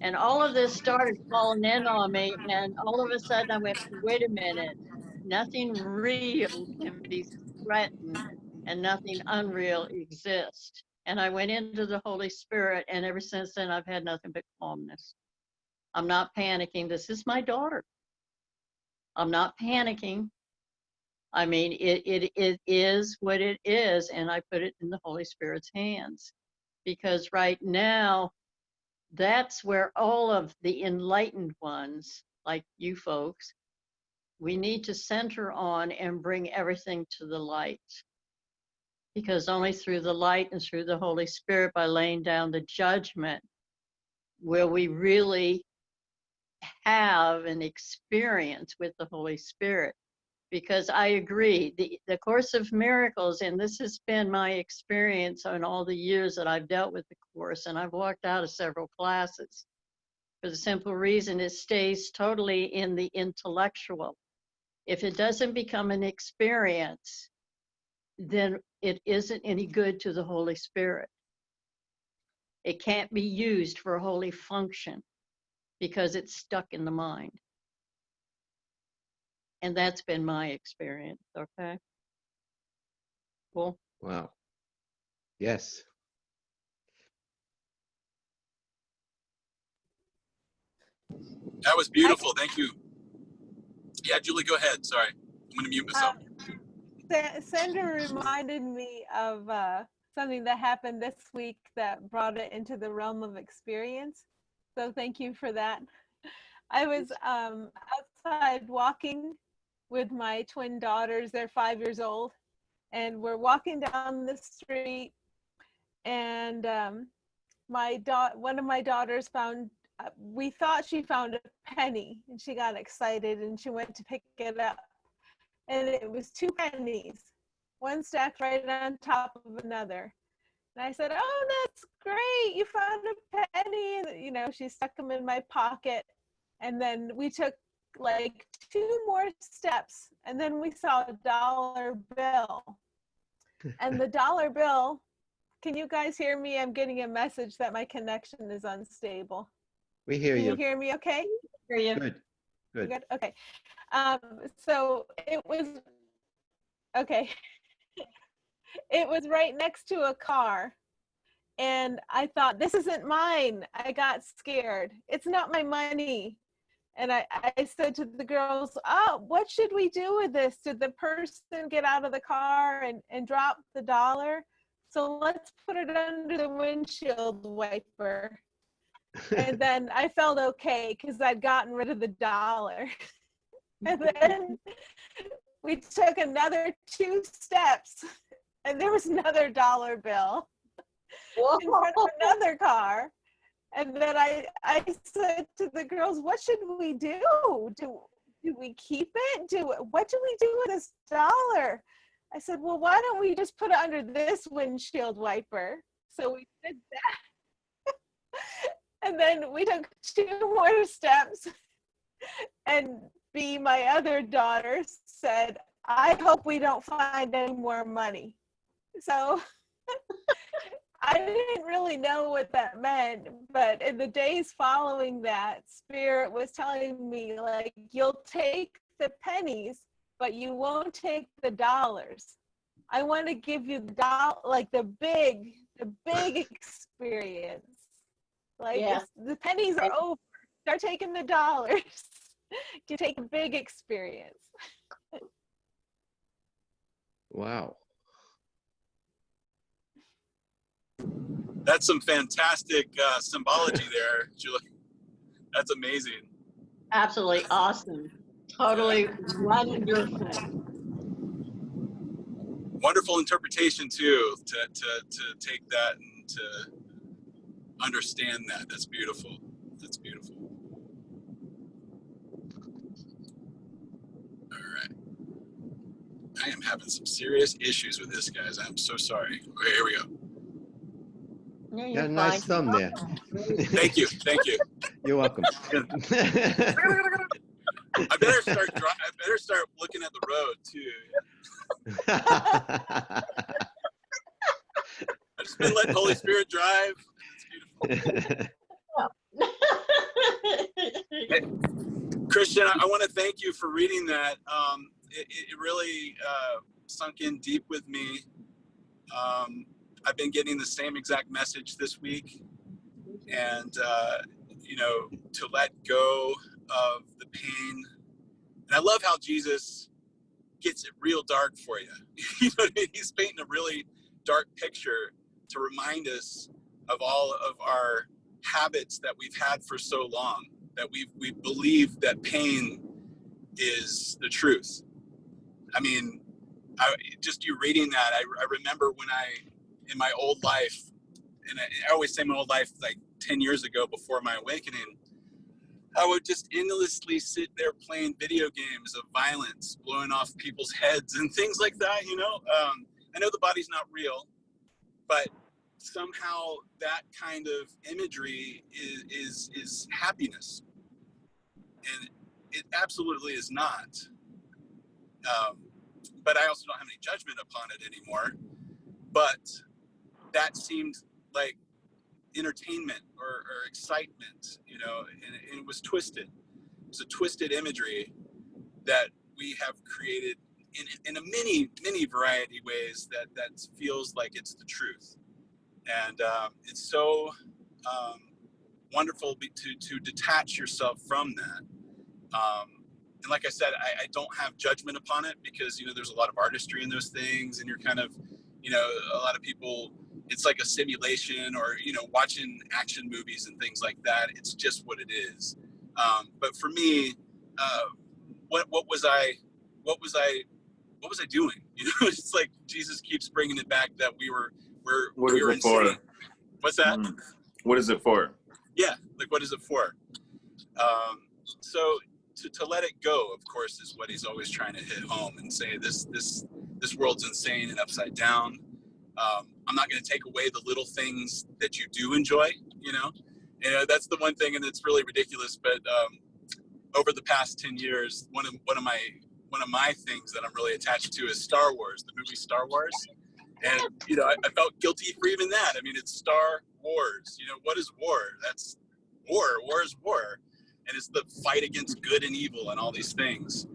[SPEAKER 5] And all of this started falling in on me, and all of a sudden I went, wait a minute, nothing real can be threatened and nothing unreal exists. And I went into the Holy Spirit, and ever since then I've had nothing but calmness. I'm not panicking. This is my daughter. I'm not panicking. I mean, it is what it is, and I put it in the Holy Spirit's hands. Because right now, that's where all of the enlightened ones, like you folks, we need to center on and bring everything to the light. Because only through the light and through the Holy Spirit, by laying down the judgment, will we really have an experience with the Holy Spirit. because I agree. The Course of Miracles, and this has been my experience on all the years that I've dealt with the Course, and I've walked out of several classes for the simple reason it stays totally in the intellectual. If it doesn't become an experience, then it isn't any good to the Holy Spirit. It can't be used for a holy function because it's stuck in the mind. And that's been my experience, okay? Cool.
[SPEAKER 2] Wow. Yes.
[SPEAKER 1] That was beautiful. Thank you. Yeah, Julie, go ahead. Sorry. I'm going to mute myself.
[SPEAKER 8] Sandra reminded me of something that happened this week that brought it into the realm of experience. So thank you for that. I was outside walking with my twin daughters. They're 5 years old. And we're walking down the street. And one of my daughters found, we thought she found a penny. And she got excited and she went to pick it up. And it was 2 pennies, one stacked right on top of another. And I said, "Oh, that's great, you found a penny." And, you know, she stuck them in my pocket. And then we took like 2 more steps, and then we saw a dollar bill. And the dollar bill, can you guys hear me? I'm getting a message that my connection is unstable.
[SPEAKER 2] We hear
[SPEAKER 8] Can
[SPEAKER 2] you.
[SPEAKER 8] you hear me okay?
[SPEAKER 5] Hear you.
[SPEAKER 2] Good. Good.
[SPEAKER 8] Good. Okay. So it was, okay. It was right next to a car. And I thought, this isn't mine. I got scared. It's not my money. And I said to the girls, "Oh, what should we do with this? Did the person get out of the car and drop the dollar? So let's put it under the windshield wiper." And then I felt okay because I'd gotten rid of the dollar. And then we took another 2 steps and there was another dollar bill in front of another car. And then I said to the girls, "What should we do? Do we keep it? What do we do with this dollar?" I said, "Well, why don't we just put it under this windshield wiper?" So we did that. And then we took 2 more steps, and my other daughter said, "I hope we don't find any more money." So I didn't really know what that meant, but in the days following that, Spirit was telling me, like, you'll take the pennies, but you won't take the dollars. I want to give you the big experience. Like,
[SPEAKER 5] Yeah.
[SPEAKER 8] the pennies are over. Start taking the dollars. You take a big experience.
[SPEAKER 2] Wow.
[SPEAKER 1] That's some fantastic symbology there, Julie. That's amazing.
[SPEAKER 5] Absolutely awesome. Totally wonderful.
[SPEAKER 1] Wonderful interpretation too, to take that and to understand that. That's beautiful. That's beautiful. All right. I am having some serious issues with this, guys. I'm so sorry. Okay, here we go.
[SPEAKER 5] No,
[SPEAKER 2] Got
[SPEAKER 5] you're
[SPEAKER 2] a nice
[SPEAKER 5] fine.
[SPEAKER 2] thumb there.
[SPEAKER 1] Thank you. Thank you.
[SPEAKER 2] You're welcome.
[SPEAKER 1] I better start looking at the road too. I've just been letting Holy Spirit drive. It's beautiful. Hey, Christian, I want to thank you for reading that. It really sunk in deep with me. I've been getting the same exact message this week, and to let go of the pain. And I love how Jesus gets it real dark for you. You know what I mean? He's painting a really dark picture to remind us of all of our habits that we've had for so long, that we believe that pain is the truth. I mean, just you reading that, I remember when in my old life, and I always say my old life, like 10 years ago before my awakening, I would just endlessly sit there playing video games of violence, blowing off people's heads and things like that, you know? I know the body's not real, but somehow that kind of imagery is happiness. And it absolutely is not. But I also don't have any judgment upon it anymore. But that seemed like entertainment or excitement, you know, and it was twisted. It was a twisted imagery that we have created in a many variety ways that feels like it's the truth. And it's so wonderful to detach yourself from that. And like I said, I don't have judgment upon it because, you know, there's a lot of artistry in those things, and you're kind of, you know, a lot of people, it's like a simulation, or, you know, watching action movies and things like that. It's just what it is. But for me, what was I doing? You know, it's like Jesus keeps bringing it back that we were insane.
[SPEAKER 9] For?
[SPEAKER 1] What's that?
[SPEAKER 9] What is it for?
[SPEAKER 1] Yeah, like what is it for? So to let it go, of course, is what he's always trying to hit home and say this world's insane and upside down. I'm not going to take away the little things that you do enjoy, you know. And that's the one thing, and it's really ridiculous. But over the past 10 years, one of my things that I'm really attached to is Star Wars, the movie Star Wars. And you know, I felt guilty for even that. I mean, it's Star Wars. You know, what is war? That's war. War is war, and it's the fight against good and evil and all these things.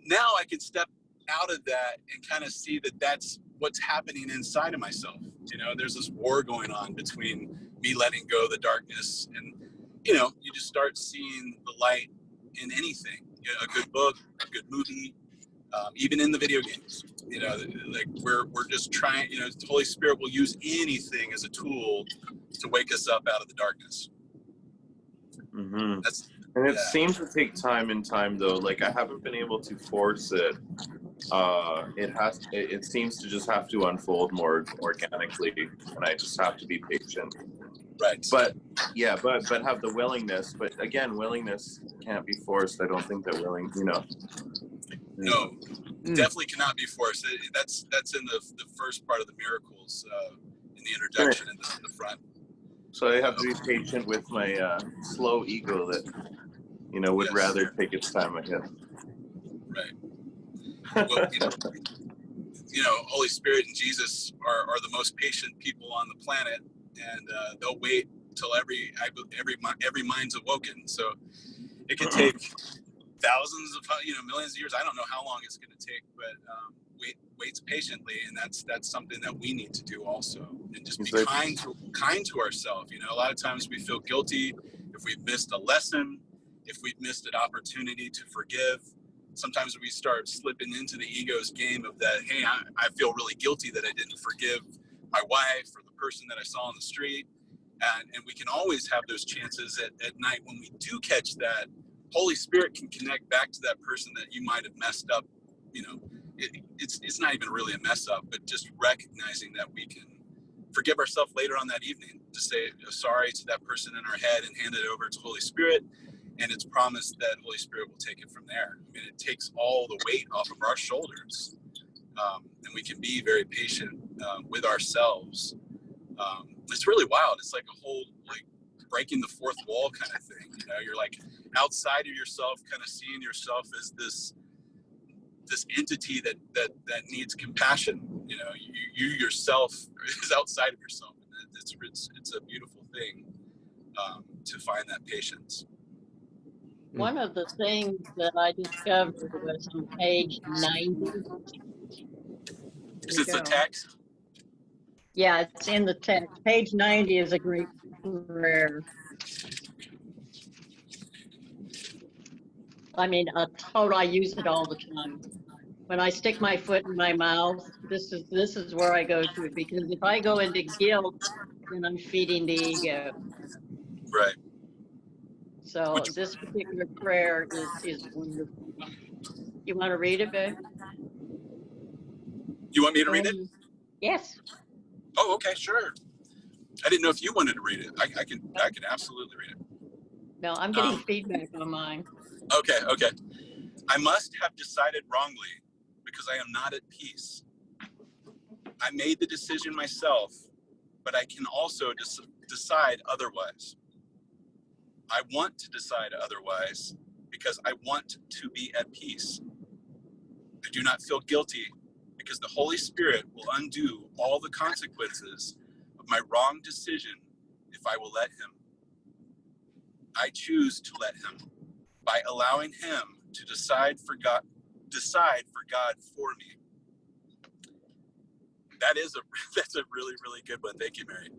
[SPEAKER 1] Now I can step out of that and kind of see that that's what's happening inside of myself. You know, there's this war going on between me letting go of the darkness, and you know, you just start seeing the light in anything. You know, a good book, a good movie, even in the video games. You know, like we're just trying. You know, the Holy Spirit will use anything as a tool to wake us up out of the darkness.
[SPEAKER 9] Mm-hmm. And it seems to take time and time though. Like I haven't been able to force it. It seems to just have to unfold more organically, and I just have to be patient.
[SPEAKER 1] Right.
[SPEAKER 9] But yeah, but have the willingness. But again, willingness can't be forced. I don't think that willing, you know.
[SPEAKER 1] No, definitely cannot be forced. That's in the first part of the miracles, in the introduction in the front.
[SPEAKER 9] So I have to be patient with my slow ego that, you know, would rather take its time, I guess.
[SPEAKER 1] Right. Well, you know, Holy Spirit and Jesus are the most patient people on the planet, and they'll wait till every mind's awoken. So it can take thousands of, you know, millions of years. I don't know how long it's going to take, but waits patiently, and that's something that we need to do also, and just be kind to ourselves. You know, a lot of times we feel guilty if we've missed a lesson, if we've missed an opportunity to forgive. Sometimes we start slipping into the ego's game of that. Hey, I feel really guilty that I didn't forgive my wife or the person that I saw on the street, and we can always have those chances at night when we do catch that. Holy Spirit can connect back to that person that you might have messed up. You know, it's not even really a mess up, but just recognizing that we can forgive ourselves later on that evening, to say sorry to that person in our head and hand it over to Holy Spirit. And it's promised that Holy Spirit will take it from there. I mean, it takes all the weight off of our shoulders, and we can be very patient with ourselves. It's really wild. It's like a whole, like, breaking the fourth wall kind of thing. You know, you're like outside of yourself, kind of seeing yourself as this entity that needs compassion. You know, you yourself is outside of yourself. It's a beautiful thing to find that patience.
[SPEAKER 5] One of the things that I discovered was on page 90.
[SPEAKER 1] Is this the text?
[SPEAKER 5] Yeah, it's in the text. Page 90 is a great prayer. I mean, I use it all the time. When I stick my foot in my mouth, this is where I go to, because if I go into guilt, then I'm feeding the ego.
[SPEAKER 1] Right.
[SPEAKER 5] So this particular prayer is wonderful. You want to read it, babe?
[SPEAKER 1] You want me to read it?
[SPEAKER 5] Yes.
[SPEAKER 1] Oh, okay, sure. I didn't know if you wanted to read it. I can absolutely read it.
[SPEAKER 5] No, I'm getting feedback on mine.
[SPEAKER 1] Okay. I must have decided wrongly because I am not at peace. I made the decision myself, but I can also decide otherwise. I want to decide otherwise because I want to be at peace. I do not feel guilty because the Holy Spirit will undo all the consequences of my wrong decision if I will let him. I choose to let him by allowing him to decide for God for me. That's a really, really good one. Thank you, Mary.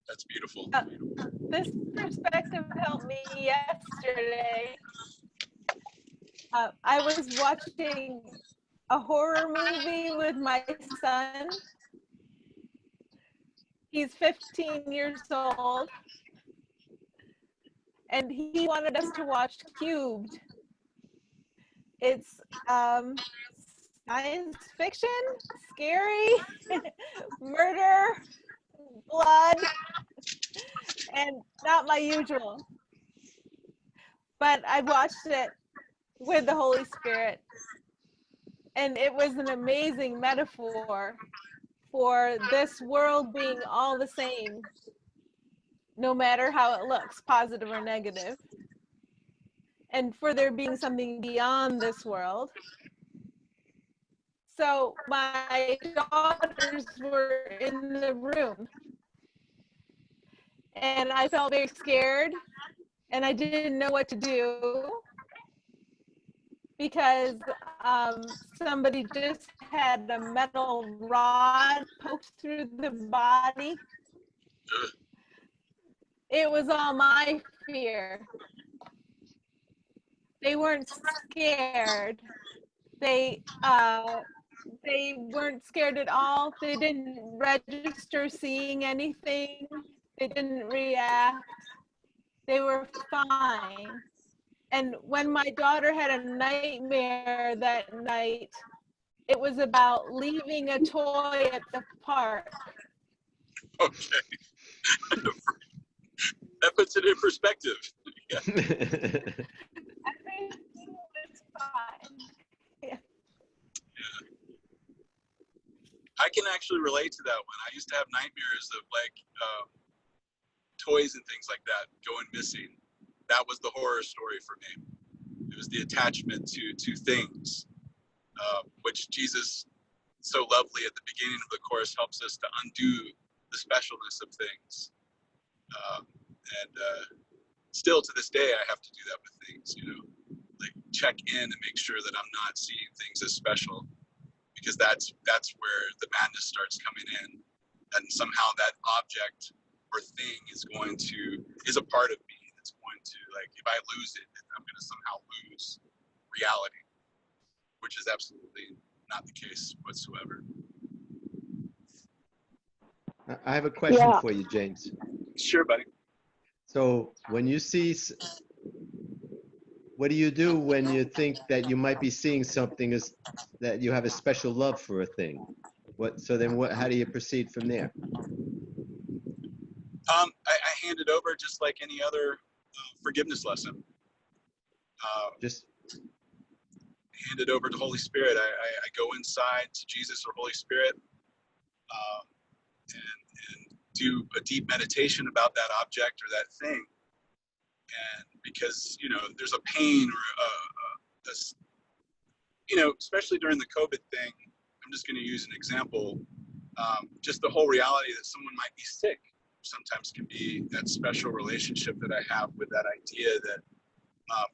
[SPEAKER 1] That's beautiful.
[SPEAKER 8] This perspective helped me yesterday. I was watching a horror movie with my son. He's 15 years old. And he wanted us to watch Cubed. It's science fiction, scary, murder, blood, and not my usual. But I watched it with the Holy Spirit, and it was an amazing metaphor for this world being all the same, no matter how it looks, positive or negative, and for there being something beyond this world. So my daughters were in the room, and I felt very scared, and I didn't know what to do because somebody just had a metal rod poked through the body. It was all my fear. They weren't scared. They weren't scared at all. They didn't register seeing anything. They didn't react. They were fine. And when my daughter had a nightmare that night, it was about leaving a toy at the park.
[SPEAKER 1] Okay. That puts it in perspective. Yeah.
[SPEAKER 8] Everything was fine. Yeah.
[SPEAKER 1] I can actually relate to that one. I used to have nightmares of like toys and things like that going missing. That was the horror story for me. It was the attachment to things, which Jesus so lovely at the beginning of the course helps us to undo the specialness of things. Still to this day, I have to do that with things, like check in and make sure that I'm not seeing things as special, because that's where the madness starts coming in, and somehow that object or thing is a part of me that's going to, like, if I lose it, I'm going to somehow lose reality, which is absolutely not the case whatsoever.
[SPEAKER 2] I have a question for you, James.
[SPEAKER 1] Sure, buddy.
[SPEAKER 2] So when you see, what do you do when you think that you might be seeing something that you have a special love for a thing? How do you proceed from there?
[SPEAKER 1] I hand it over just like any other forgiveness lesson.
[SPEAKER 2] Just
[SPEAKER 1] hand it over to Holy Spirit. I go inside to Jesus or Holy Spirit and do a deep meditation about that object or that thing. And because, there's a pain or especially during the COVID thing, I'm just going to use an example. Just the whole reality that someone might be sick sometimes can be that special relationship that I have with that idea that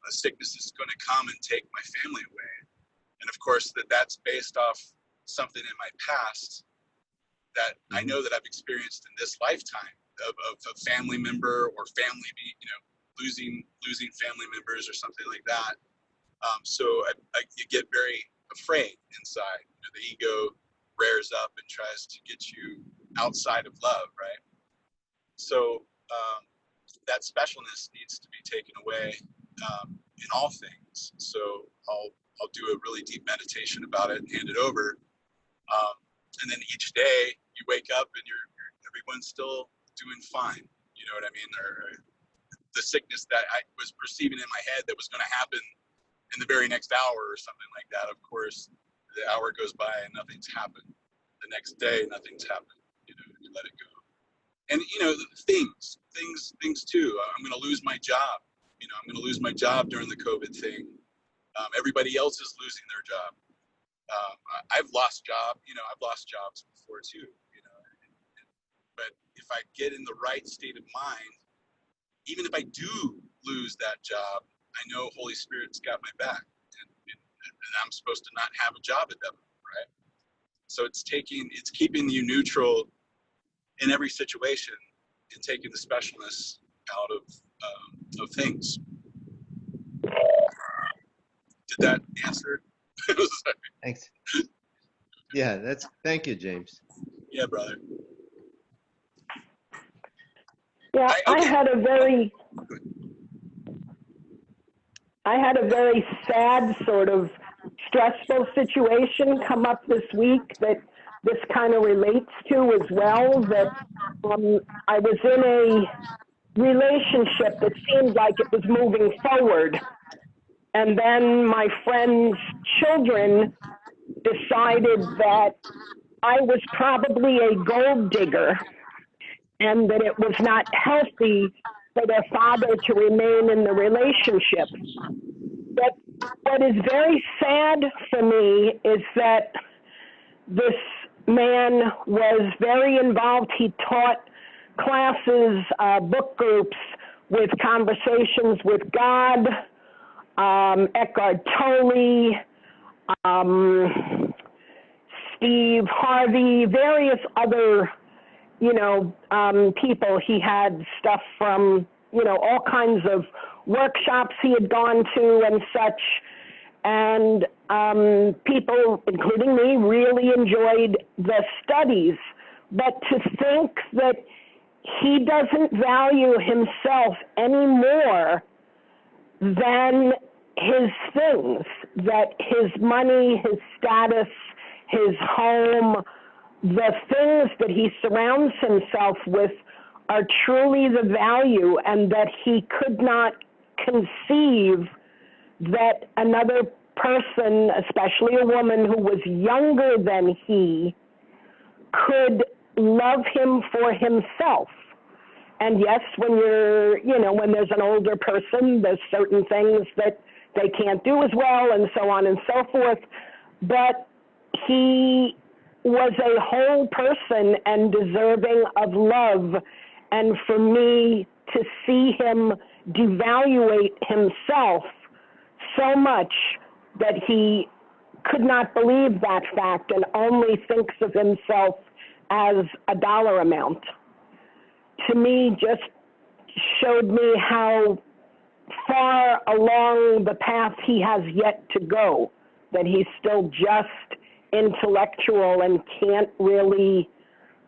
[SPEAKER 1] a sickness is going to come and take my family away. And of course, that's based off something in my past that I know that I've experienced in this lifetime of a family member or family, losing family members or something like that. So you get very afraid inside. The ego rears up and tries to get you outside of love, right? So that specialness needs to be taken away in all things. So I'll do a really deep meditation about it and hand it over. And then each day you wake up and everyone's still doing fine. You know what I mean? Or the sickness that I was perceiving in my head that was going to happen in the very next hour or something like that. Of course, the hour goes by and nothing's happened. The next day, nothing's happened. You know, and you let it go. And you know, things too. I'm going to lose my job. You know, I'm going to lose my job during the COVID thing. Everybody else is losing their job. I've lost jobs before too. You know, but if I get in the right state of mind, even if I do lose that job, I know Holy Spirit's got my back, and I'm supposed to not have a job at that moment, right? So it's keeping you neutral in every situation and taking the specialness out of things. Did that answer?
[SPEAKER 2] Thanks. Yeah, thank you, James.
[SPEAKER 1] Yeah, brother.
[SPEAKER 4] Yeah, I had a very sad, sort of stressful situation come up this week that this kind of relates to as well. That I was in a relationship that seemed like it was moving forward. And then my friend's children decided that I was probably a gold digger and that it was not healthy for their father to remain in the relationship. But what is very sad for me is that this man was very involved. He taught classes, book groups with Conversations with God, Eckhart Tolle, Steve Harvey, various other, people. He had stuff from, all kinds of workshops he had gone to and such. And people, including me, really enjoyed the studies. But to think that he doesn't value himself any more than his things, that his money, his status, his home, the things that he surrounds himself with are truly the value, and that he could not conceive that another person, especially a woman who was younger than he, could love him for himself. And yes, when when there's an older person, there's certain things that they can't do as well, and so on and so forth. But he was a whole person and deserving of love. And for me to see him devaluate himself so much that he could not believe that fact and only thinks of himself as a dollar amount, to me just showed me how far along the path he has yet to go, that he's still just intellectual and can't really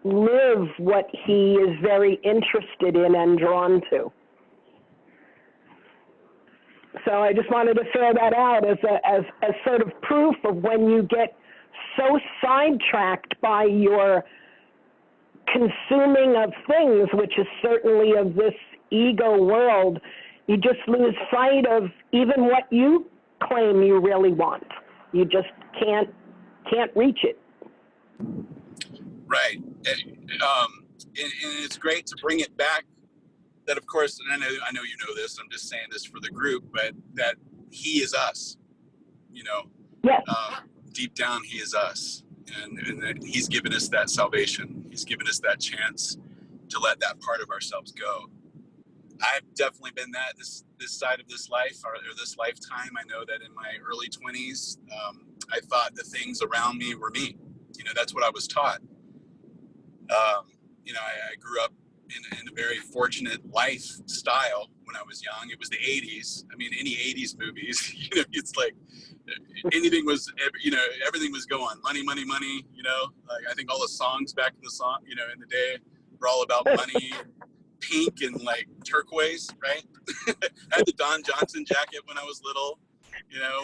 [SPEAKER 4] live what he is very interested in and drawn to. So I just wanted to throw that out as sort of proof of when you get so sidetracked by your consuming of things, which is certainly of this ego world, you just lose sight of even what you claim you really want. You just can't reach it.
[SPEAKER 1] Right. And it's great to bring it back. That, of course, and I know you know this, I'm just saying this for the group, but that he is us,
[SPEAKER 4] Yes.
[SPEAKER 1] Deep down, he is us. And that he's given us that salvation. He's given us that chance to let that part of ourselves go. I've definitely been this side of this life or this lifetime. I know that in my early 20s, I thought the things around me were me. That's what I was taught. I grew up in a very fortunate lifestyle when I was young. It was the 80s. I mean, any 80s movies, it's like anything was, everything was going. Money, money, money, Like I think all the songs back in the day were all about money, pink and like turquoise, right? I had the Don Johnson jacket when I was little.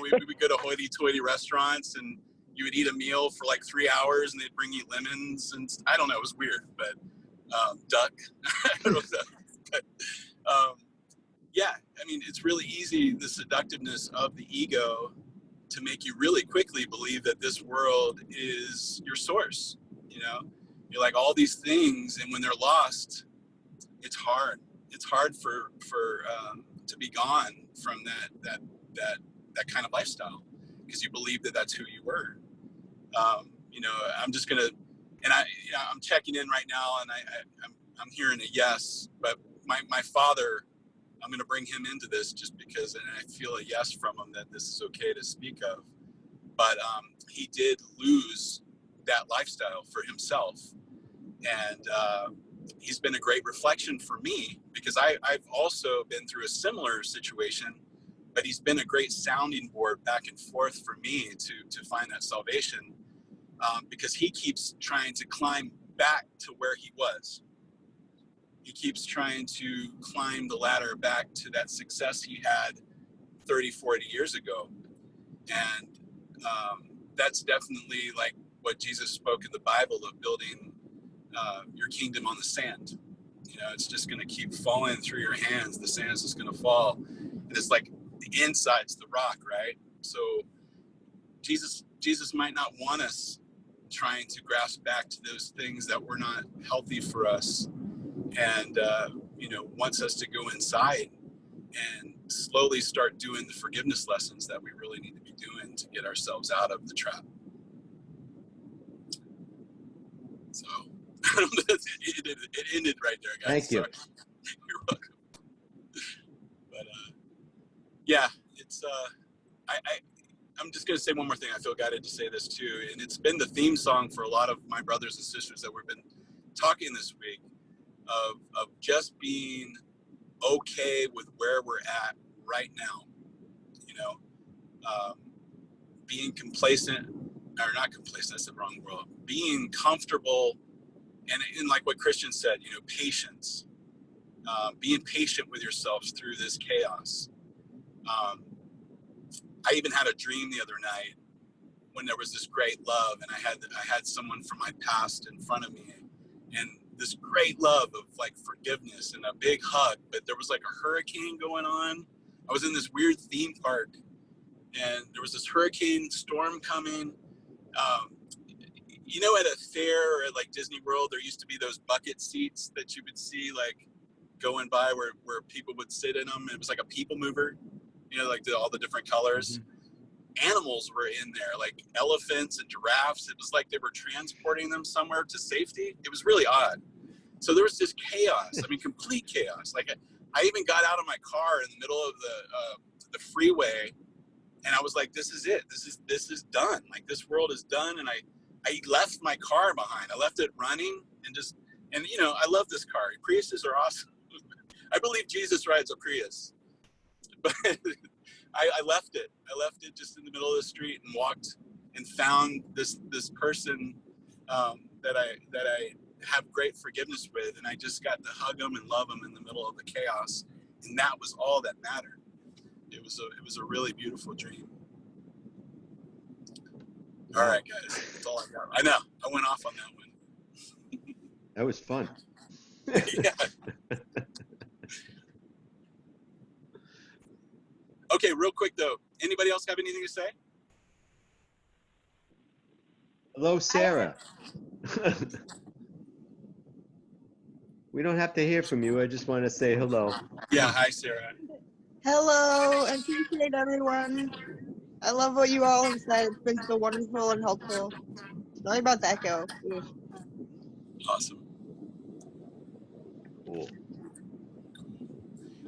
[SPEAKER 1] We would go to hoity-toity restaurants and you would eat a meal for like 3 hours and they'd bring you lemons and I don't know, it was weird, but duck. I don't know if that, but, yeah, I mean, it's really easy, the seductiveness of the ego, to make you really quickly believe that this world is your source. You know, you're like all these things, and when they're lost, it's hard. It's hard for to be gone from that kind of lifestyle, because you believe that that's who you were. You know, I'm just gonna, and I'm checking in right now, and I'm hearing a yes, but my father, I'm going to bring him into this just because, and I feel a yes from him that this is okay to speak of. But he did lose that lifestyle for himself. And he's been a great reflection for me, because I've also been through a similar situation, but he's been a great sounding board back and forth for me to find that salvation, because he keeps trying to climb back to where he was. He keeps trying to climb the ladder back to that success he had 30, 40 years ago. And that's definitely like what Jesus spoke in the Bible of building your kingdom on the sand. You know, it's just going to keep falling through your hands. The sand is just going to fall. And it's like the inside's the rock, right? So Jesus might not want us trying to grasp back to those things that were not healthy for us. And, you know, wants us to go inside and slowly start doing the forgiveness lessons that we really need to be doing to get ourselves out of the trap. So, it ended right there, guys.
[SPEAKER 2] Thank you.
[SPEAKER 1] Sorry. You're welcome. But, yeah, it's, I'm just going to say one more thing. I feel guided to say this too. And it's been the theme song for a lot of my brothers and sisters that we've been talking this week. Of just being okay with where we're at right now, you know, being complacent, or not complacent, that's the wrong word, being comfortable, and like what Christian said, you know, patience, being patient with yourselves through this chaos. I even had a dream the other night when there was this great love, and I had someone from my past in front of me, and this great love of like forgiveness and a big hug, but there was like a hurricane going on. I was in this weird theme park, and there was this hurricane storm coming. You know, at a fair or at like Disney World, there used to be those bucket seats that you would see like going by where people would sit in them. It was like a people mover, you know, like all the different colors. Mm-hmm. Animals were in there, like elephants and giraffes. It was like they were transporting them somewhere to safety. It was really odd. So there was this chaos. I mean, complete chaos. Like I even got out of my car in the middle of the freeway, and I was like, "This is it. This is done. Like this world is done." And I left my car behind. I left it running, and you know, I love this car. Priuses are awesome. I believe Jesus rides a Prius, but. I left it. I left it just in the middle of the street and walked and found this person that I have great forgiveness with, and I just got to hug him and love him in the middle of the chaos, and that was all that mattered. It was a really beautiful dream. All right, guys, that's all I got. I know I went off on that one.
[SPEAKER 2] That was fun.
[SPEAKER 1] Yeah. Okay, real quick though, anybody else have anything to say?
[SPEAKER 2] Hello, Sarah. We don't have to hear from you. I just want to say hello.
[SPEAKER 1] Yeah, hi, Sarah.
[SPEAKER 11] Hello, I appreciate everyone. I love what you all have said. It's been so wonderful and helpful. Sorry about the echo. Oof.
[SPEAKER 1] Awesome.
[SPEAKER 2] Cool.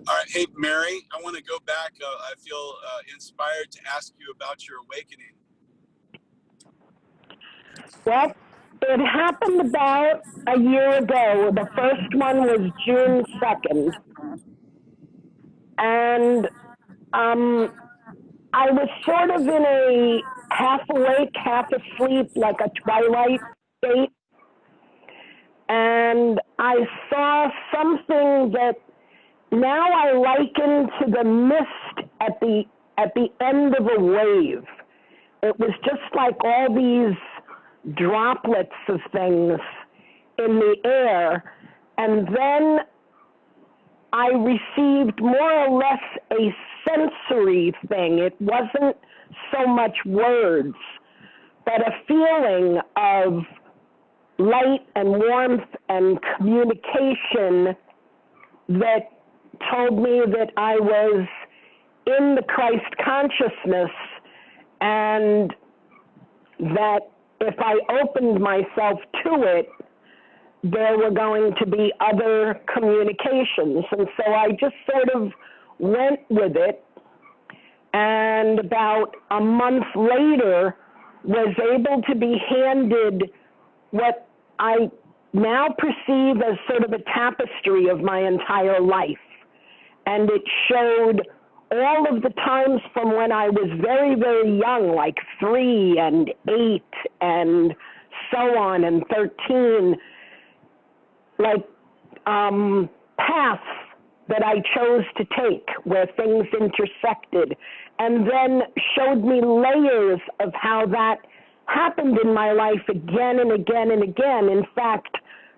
[SPEAKER 1] All right. Hey, Mary, I want to go back. I feel inspired to ask you about your awakening.
[SPEAKER 4] Well, it happened about a year ago. The first one was June 2nd. And I was sort of in a half awake, half asleep, like a twilight state. And I saw something that now I liken to the mist at the end of a wave. It was just like all these droplets of things in the air, And then I received more or less a sensory thing. It wasn't so much words, but a feeling of light and warmth and communication that told me that I was in the Christ consciousness, and that if I opened myself to it, there were going to be other communications. And so I just sort of went with it, and about a month later was able to be handed what I now perceive as sort of a tapestry of my entire life. And it showed all of the times from when I was very, very young, like 3 and 8 and so on, and 13, like paths that I chose to take where things intersected, and then showed me layers of how that happened in my life again and again and again. In fact,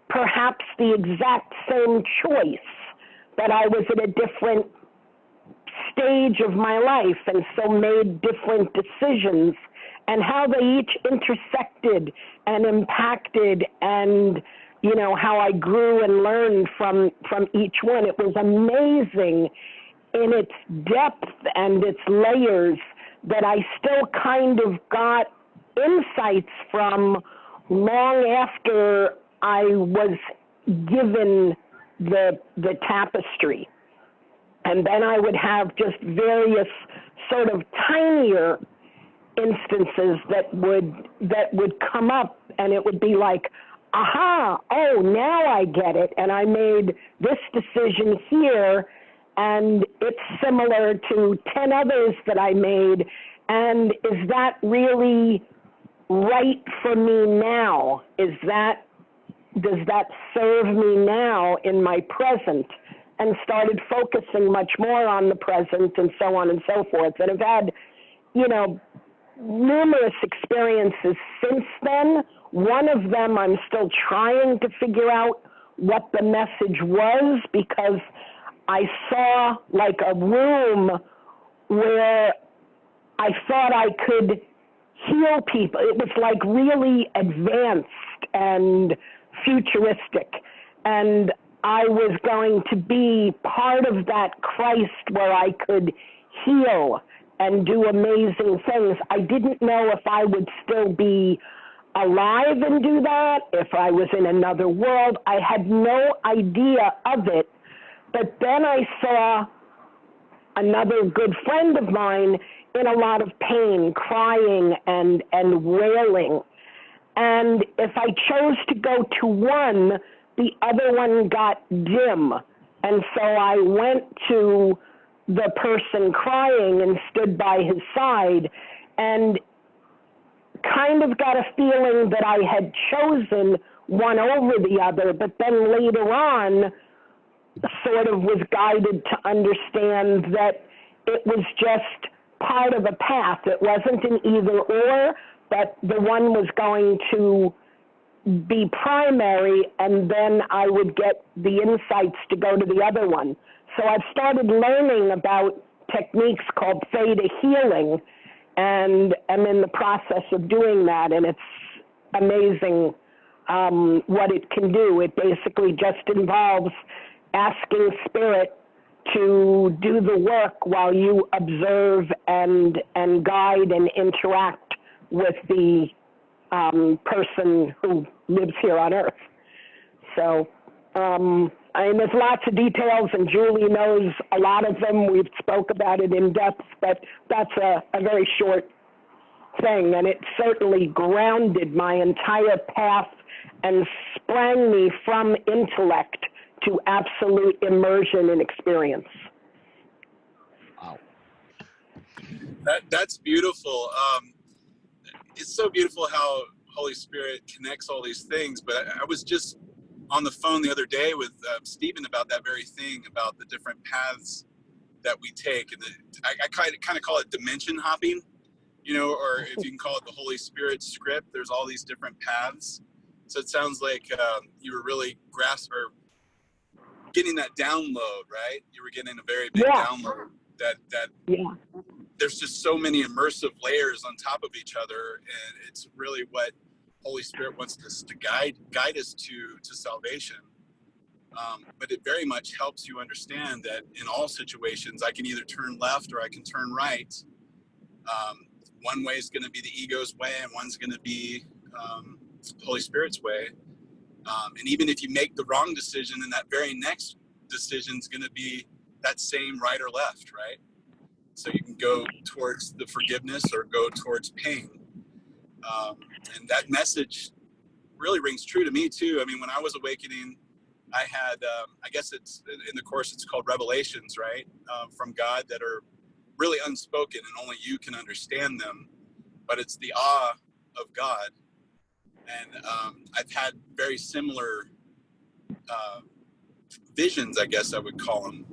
[SPEAKER 4] perhaps the exact same choice, but I was at a different stage of my life and so made different decisions, and how they each intersected and impacted, and you know, how I grew and learned from each one. It was amazing in its depth and its layers that I still kind of got insights from long after I was given the tapestry. And then I would have just various sort of tinier instances that would come up, and it would be like, aha, oh, now I get it, and I made this decision here, and it's similar to 10 others that I made, and is that really right for me now? Does that serve me now in my present? And started focusing much more on the present and so on and so forth. And I've had, you know, numerous experiences since then. One of them I'm still trying to figure out what the message was, because I saw like a room where I thought I could heal people. It was like really advanced and futuristic. And I was going to be part of that Christ where I could heal and do amazing things. I didn't know if I would still be alive and do that, if I was in another world. I had no idea of it. But then I saw another good friend of mine in a lot of pain, crying and wailing. And if I chose to go to one, the other one got dim. And so I went to the person crying and stood by his side, and kind of got a feeling that I had chosen one over the other, but then later on sort of was guided to understand that it was just part of a path. It wasn't an either or, but the one was going to be primary, and then I would get the insights to go to the other one. So I've started learning about techniques called theta healing, and I'm in the process of doing that, and it's amazing what it can do. It basically just involves asking spirit to do the work while you observe and guide and interact with the person who lives here on Earth. So, there's lots of details, and Julie knows a lot of them. We've spoke about it in depth, but that's a very short thing, and it certainly grounded my entire path and sprang me from intellect to absolute immersion and experience.
[SPEAKER 2] Wow.
[SPEAKER 1] That's beautiful. It's so beautiful how Holy Spirit connects all these things, but I was just on the phone the other day with Stephen about that very thing, about the different paths that we take. And I kind of call it dimension hopping, you know, or if you can call it the Holy Spirit script. There's all these different paths. So it sounds like you were really getting that download, right? You were getting a very big download that there's just so many immersive layers on top of each other, and it's really what Holy Spirit wants us to guide us to salvation. But it very much helps you understand that in all situations, I can either turn left or I can turn right. One way is going to be the ego's way, and one's going to be Holy Spirit's way. And even if you make the wrong decision, then that very next decision is going to be that same right or left, right? So you can go towards the forgiveness or go towards pain. And that message really rings true to me too. I mean, when I was awakening, I had, I guess it's in the course, it's called revelations, right? From God that are really unspoken and only you can understand them. But it's the awe of God. And I've had very similar visions, I guess I would call them.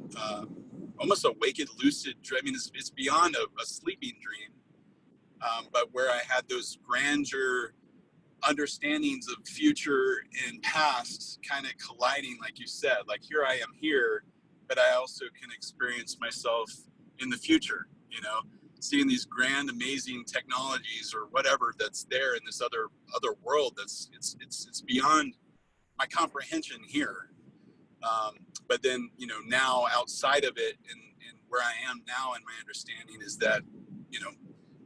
[SPEAKER 1] Almost a waked, lucid dream. I mean, it's beyond a sleeping dream. But where I had those grandeur understandings of future and past kind of colliding, like you said, like here I am here, but I also can experience myself in the future, you know, seeing these grand, amazing technologies or whatever that's there in this other world that's it's beyond my comprehension here. But then, you know, now outside of it and where I am now in my understanding is that, you know,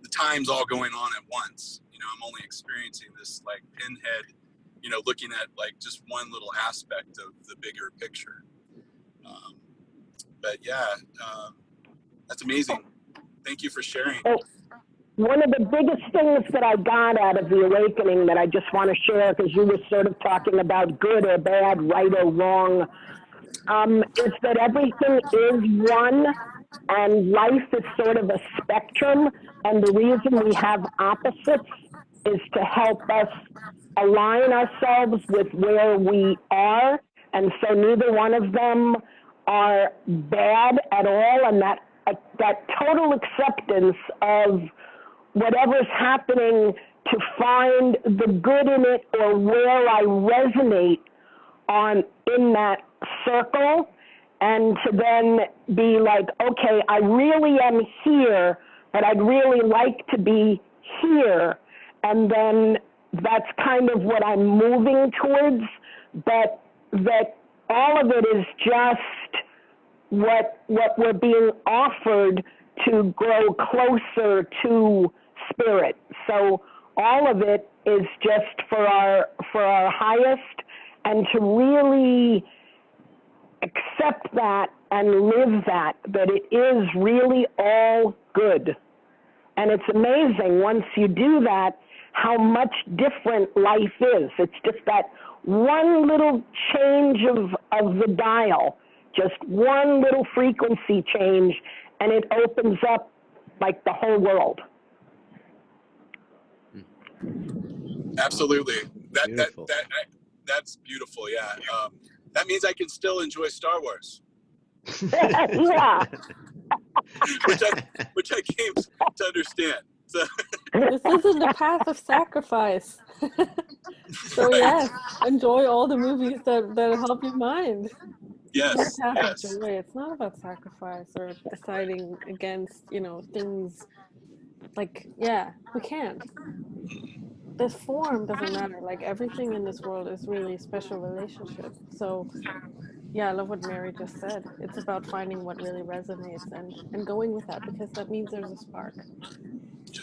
[SPEAKER 1] the time's all going on at once. You know, I'm only experiencing this like pinhead, you know, looking at like just one little aspect of the bigger picture. But yeah, that's amazing. Thank you for sharing.
[SPEAKER 4] One of the biggest things that I got out of the awakening that I just want to share, because you were sort of talking about good or bad, right or wrong, is that everything is one, and life is sort of a spectrum, and the reason we have opposites is to help us align ourselves with where we are, and so neither one of them are bad at all, and that total acceptance of whatever's happening to find the good in it or where I resonate in that circle, and to then be like, okay, I really am here, but I'd really like to be here, and then that's kind of what I'm moving towards, but that all of it is just what we're being offered to grow closer to spirit. So all of it is just for our highest, and to really accept that and live that it is really all good. And it's amazing once you do that how much different life is. It's just that one little change of the dial, just one little frequency change, and it opens up like the whole world.
[SPEAKER 1] Absolutely. That's beautiful. Yeah. That means I can still enjoy Star Wars.
[SPEAKER 4] Yeah.
[SPEAKER 1] which I came to understand. So.
[SPEAKER 7] This isn't the path of sacrifice. So yes, enjoy all the movies that help your mind.
[SPEAKER 1] Yes.
[SPEAKER 7] Yes. It's not about sacrifice or deciding against, you know, things like, yeah, we can't. The form doesn't matter. Like everything in this world is really a special relationship. So yeah, I love what Mary just said. It's about finding what really resonates and going with that, because that means there's a spark.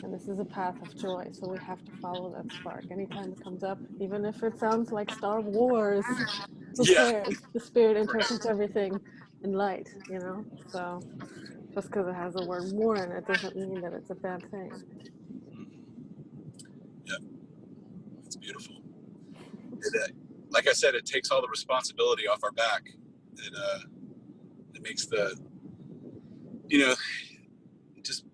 [SPEAKER 7] And this is a path of joy, so we have to follow that spark anytime it comes up, even if it sounds like Star Wars. Who cares? The spirit interprets everything in light, you know? So just because it has the word more in it doesn't mean that it's a bad thing.
[SPEAKER 1] Yeah, it's beautiful. Like I said, it takes all the responsibility off our back. It makes just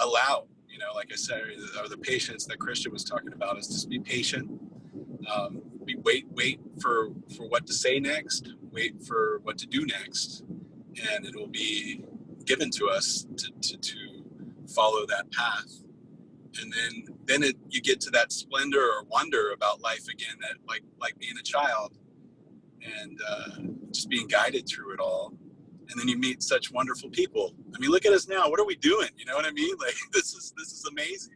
[SPEAKER 1] allow, like I said, or the patience that Christian was talking about, is just be patient. Wait for what to say next, wait for what to do next, and it will be given to us to follow that path. And then you get to that splendor or wonder about life again, that like being a child, and just being guided through it all. And then you meet such wonderful people. I mean, look at us now. What are we doing? You know what I mean? Like, this is amazing.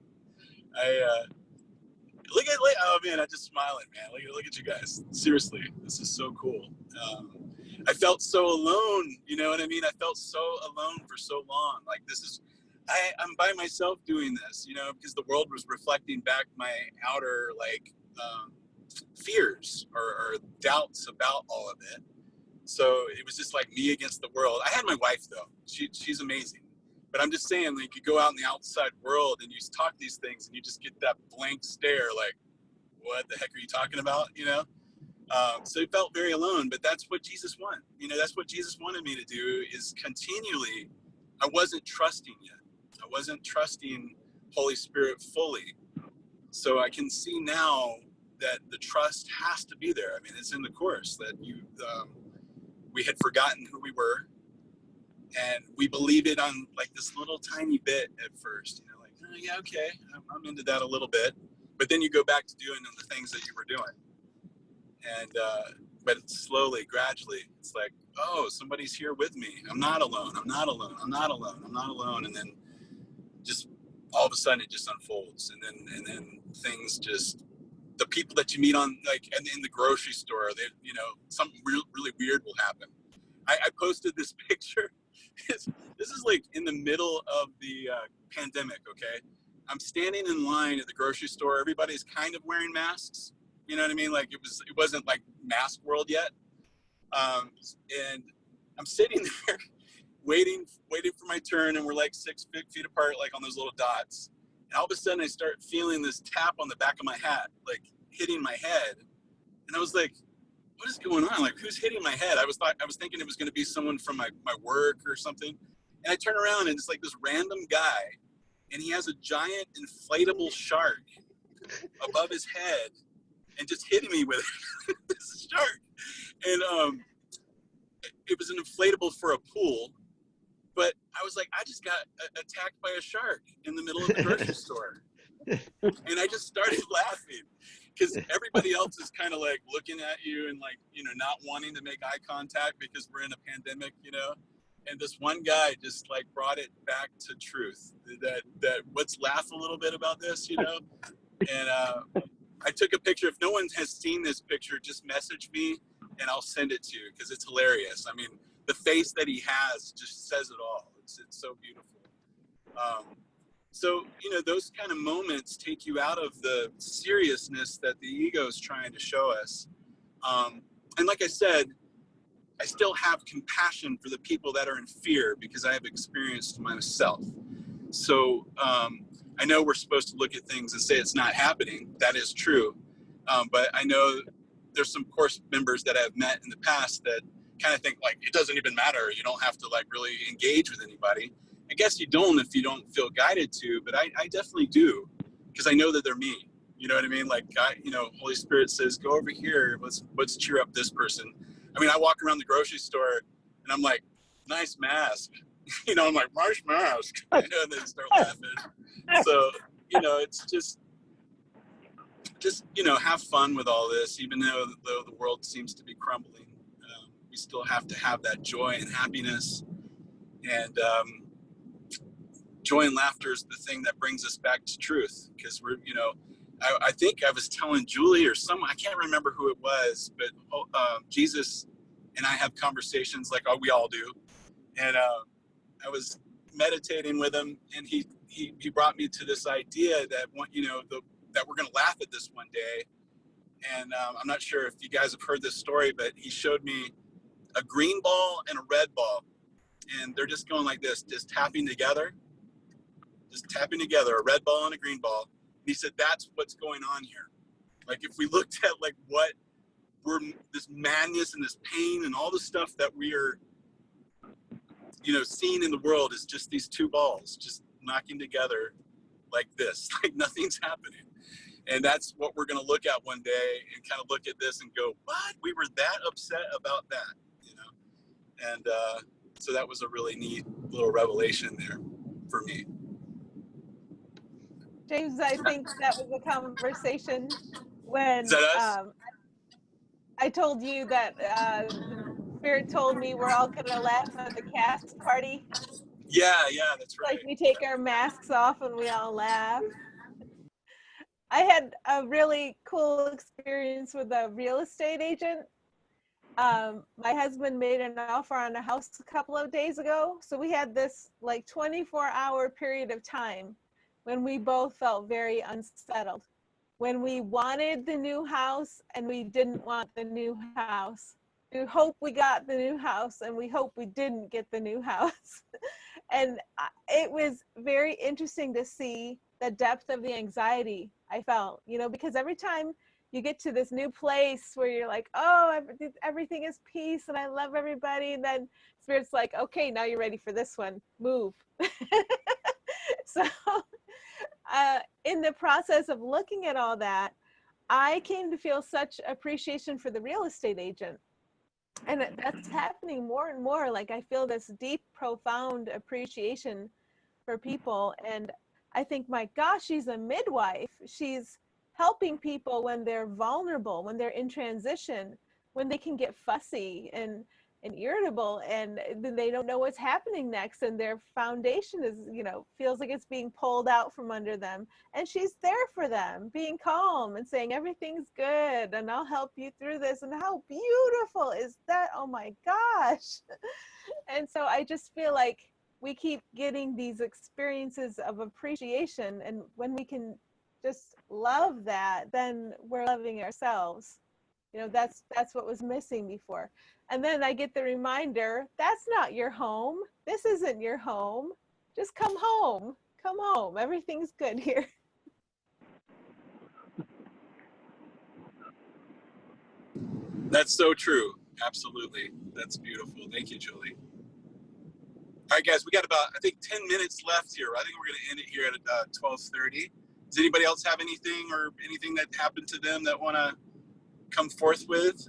[SPEAKER 1] Oh man, I'm just smiling, man. Look at you guys. Seriously, this is so cool. I felt so alone. You know what I mean? I felt so alone for so long. Like, I'm by myself doing this, you know, because the world was reflecting back my outer, like, fears or doubts about all of it. So it was just like me against the world. I had my wife, though. She's amazing. But I'm just saying, like, you go out in the outside world and you talk these things and you just get that blank stare, like, what the heck are you talking about, you know? So it felt very alone, but that's what Jesus wanted. You know, that's what Jesus wanted me to do, is continually, I wasn't trusting yet. I wasn't trusting Holy Spirit fully. So I can see now that the trust has to be there. I mean, it's in the Course that we had forgotten who we were, and we believe it on like this little tiny bit at first, you know, like, oh, yeah, okay, I'm into that a little bit. But then you go back to doing the things that you were doing. And, but slowly, gradually, it's like, oh, somebody's here with me. I'm not alone. I'm not alone. I'm not alone. I'm not alone. And then just all of a sudden it just unfolds. And then things just, the people that you meet on, like, in the grocery store, they, you know, something really weird will happen. I posted this picture. This is like in the middle of the pandemic, okay? I'm standing in line at the grocery store. Everybody's kind of wearing masks. You know what I mean? Like, it wasn't like mask world yet. And I'm sitting there waiting for my turn, and we're like 6 feet apart, like on those little dots. And all of a sudden I start feeling this tap on the back of my hat, like hitting my head. And I was like, what is going on? Like, who's hitting my head? I was thinking it was going to be someone from my work or something. And I turn around and it's like this random guy, and he has a giant inflatable shark above his head and just hitting me with this shark. And it was an inflatable for a pool, but I was like, I just got attacked by a shark in the middle of the grocery store. And I just started laughing, because everybody else is kind of like looking at you and, like, you know, not wanting to make eye contact because we're in a pandemic, you know. And this one guy just like brought it back to truth, that let's laugh a little bit about this, you know. And I took a picture. If no one has seen this picture, just message me and I'll send it to you, because it's hilarious. I mean, the face that he has just says it all. It's so beautiful. So, you know, those kind of moments take you out of the seriousness that the ego is trying to show us. And like I said, I still have compassion for the people that are in fear, because I have experienced myself. So I know we're supposed to look at things and say it's not happening. That is true. But I know there's some Course members that I've met in the past that kind of think like, it doesn't even matter. You don't have to like really engage with anybody. I guess you don't if you don't feel guided to, but I definitely do, because I know that they're me. You know what I mean? Like, you know, Holy Spirit says, go over here. Let's cheer up this person. I mean, I walk around the grocery store and I'm like, nice mask. You know, I'm like, nice mask. You know, and they start laughing. So, you know, it's just, you know, have fun with all this, even though the world seems to be crumbling. We still have to have that joy and happiness. And joy and laughter is the thing that brings us back to truth, because we're, you know, I think I was telling Julie or someone, I can't remember who it was, but Jesus and I have conversations like we all do. And I was meditating with him, and he brought me to this idea that that we're going to laugh at this one day. And I'm not sure if you guys have heard this story, but he showed me a green ball and a red ball, and they're just going like this, just tapping together, a red ball and a green ball. And he said, that's what's going on here. Like, if we looked at like what we're, this madness and this pain and all the stuff that we are, you know, seeing in the world is just these two balls just knocking together like this, like nothing's happening. And that's what we're going to look at one day and kind of look at this and go, what? We were that upset about that, you know? And so that was a really neat little revelation there for me.
[SPEAKER 8] James, I think that was a conversation when
[SPEAKER 1] Is that us?
[SPEAKER 8] I told you that Spirit told me we're all gonna laugh at the cast party.
[SPEAKER 1] Yeah, that's right.
[SPEAKER 8] Like we take our masks off and we all laugh. I had a really cool experience with a real estate agent. My husband made an offer on a house a couple of days ago. So we had this like 24-hour period of time when we both felt very unsettled. When we wanted the new house and we didn't want the new house. We hope we got the new house and we hope we didn't get the new house. And it was very interesting to see the depth of the anxiety I felt, you know, because every time you get to this new place where you're like, oh, everything is peace and I love everybody. And then Spirit's like, okay, now you're ready for this one, move. So in the process of looking at all that, I came to feel such appreciation for the real estate agent. And that's happening more and more. Like I feel this deep, profound appreciation for people. And I think, my gosh, she's a midwife. She's helping people when they're vulnerable, when they're in transition, when they can get fussy and irritable and then they don't know what's happening next and their foundation is, you know, feels like it's being pulled out from under them. And she's there for them, being calm and saying everything's good and I'll help you through this. And how beautiful is that? Oh my gosh. And so I just feel like we keep getting these experiences of appreciation, and when we can just love that, then we're loving ourselves. You know, that's what was missing before. And then I get the reminder, that's not your home. This isn't your home. Just come home. Come home. Everything's good here.
[SPEAKER 1] That's so true. Absolutely. That's beautiful. Thank you, Julie. All right, guys, we got about, I think, 10 minutes left here. I think we're going to end it here at 12:30. Does anybody else have anything or anything that happened to them that want to come forth with?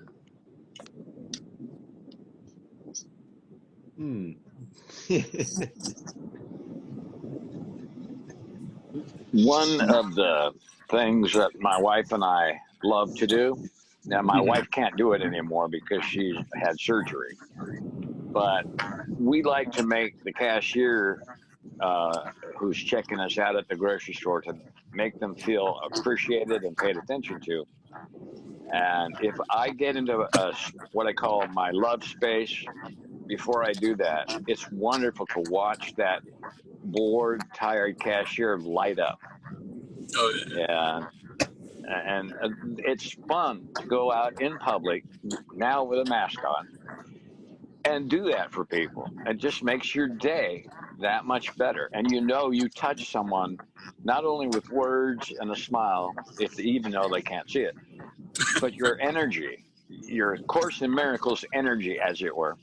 [SPEAKER 6] One of the things that my wife and I love to do, now my wife can't do it anymore because she's had surgery, but we like to make the cashier who's checking us out at the grocery store to make them feel appreciated and paid attention to. And if I get into what I call my love space, before I do that, it's wonderful to watch that bored, tired cashier light up.
[SPEAKER 1] Oh, yeah.
[SPEAKER 6] And it's fun to go out in public, now with a mask on, and do that for people. It just makes your day that much better. And you know you touch someone not only with words and a smile, even though they can't see it, but your energy, your Course in Miracles energy, as it were,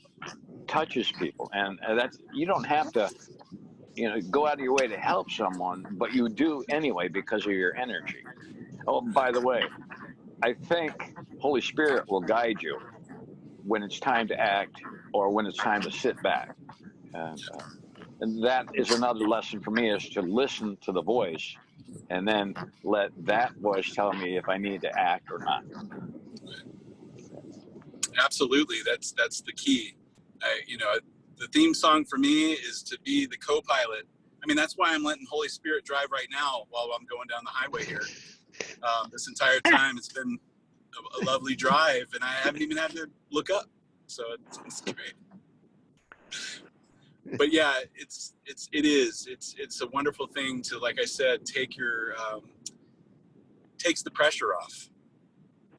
[SPEAKER 6] touches people. And that's, you don't have to, you know, go out of your way to help someone, but you do anyway because of your energy. Oh, by the way, I think Holy Spirit will guide you when it's time to act or when it's time to sit back. And that is another lesson for me, is to listen to the voice and then let that voice tell me if I need to act or not.
[SPEAKER 1] Absolutely, that's the key. You know, the theme song for me is to be the co-pilot. I mean, that's why I'm letting Holy Spirit drive right now while I'm going down the highway here. This entire time, it's been a lovely drive, and I haven't even had to look up, so it's great. But yeah, it's a wonderful thing to, like I said, takes the pressure off.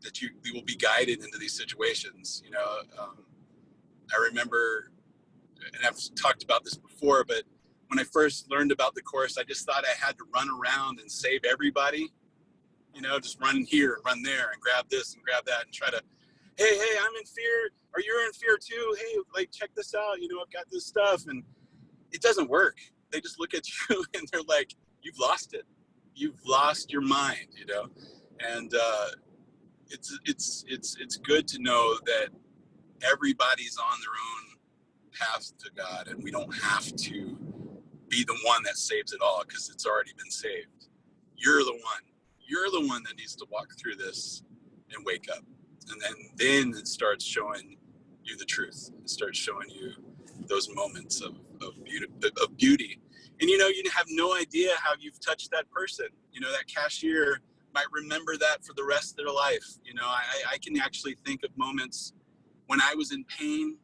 [SPEAKER 1] That you will be guided into these situations. You know, I remember, and I've talked about this before, but when I first learned about the Course, I just thought I had to run around and save everybody. You know, just run here and run there and grab this and grab that and try to, hey, I'm in fear, or you're in fear too. Hey, like, check this out. You know, I've got this stuff. And it doesn't work. They just look at you and they're like, you've lost it. You've lost your mind, you know? And it's good to know that everybody's on their own path to God, and we don't have to be the one that saves it all, because it's already been saved. You're the one that needs to walk through this and wake up, and then it starts showing you the truth. It starts showing you those moments of beauty. And you have no idea how you've touched that person. That cashier might remember that for the rest of their life. I can actually think of moments when I was in pain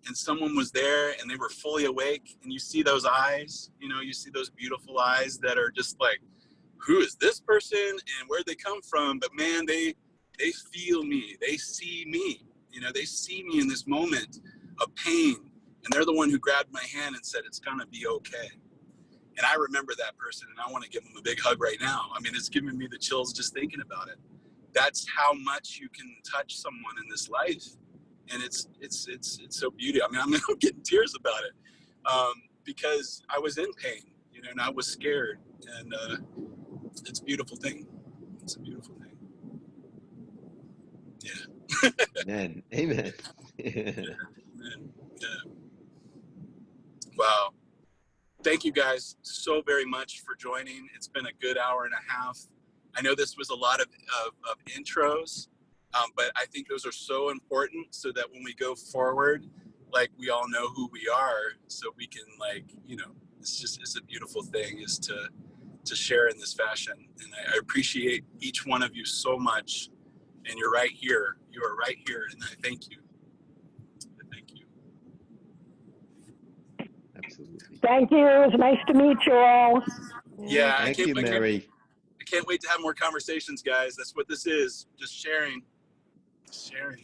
[SPEAKER 1] and someone was there and they were fully awake, and you see those eyes, you see those beautiful eyes that are just like, who is this person and where'd they come from? But man, they feel me, they see me, they see me in this moment of pain, and they're the one who grabbed my hand and said, it's gonna be okay. And I remember that person, and I want to give them a big hug right now. I mean, it's giving me the chills just thinking about it. That's how much you can touch someone in this life. And it's so beautiful. I mean, I'm getting tears about it because I was in pain, and I was scared. And it's a beautiful thing. It's a beautiful thing. Yeah.
[SPEAKER 2] Amen. Amen.
[SPEAKER 1] Yeah. Wow. Thank you guys so very much for joining. It's been a good hour and a half. I know this was a lot of intros. But I think those are so important so that when we go forward, like, we all know who we are, so we can, like, it's a beautiful thing is to share in this fashion. And I appreciate each one of you so much. And you're right here. You are right here. And I thank you. Thank you.
[SPEAKER 2] Absolutely.
[SPEAKER 4] Thank you. It was nice to meet you all.
[SPEAKER 1] Yeah.
[SPEAKER 2] Thank you, Mary.
[SPEAKER 1] I can't wait to have more conversations, guys. That's what this is. Just sharing. Sharing.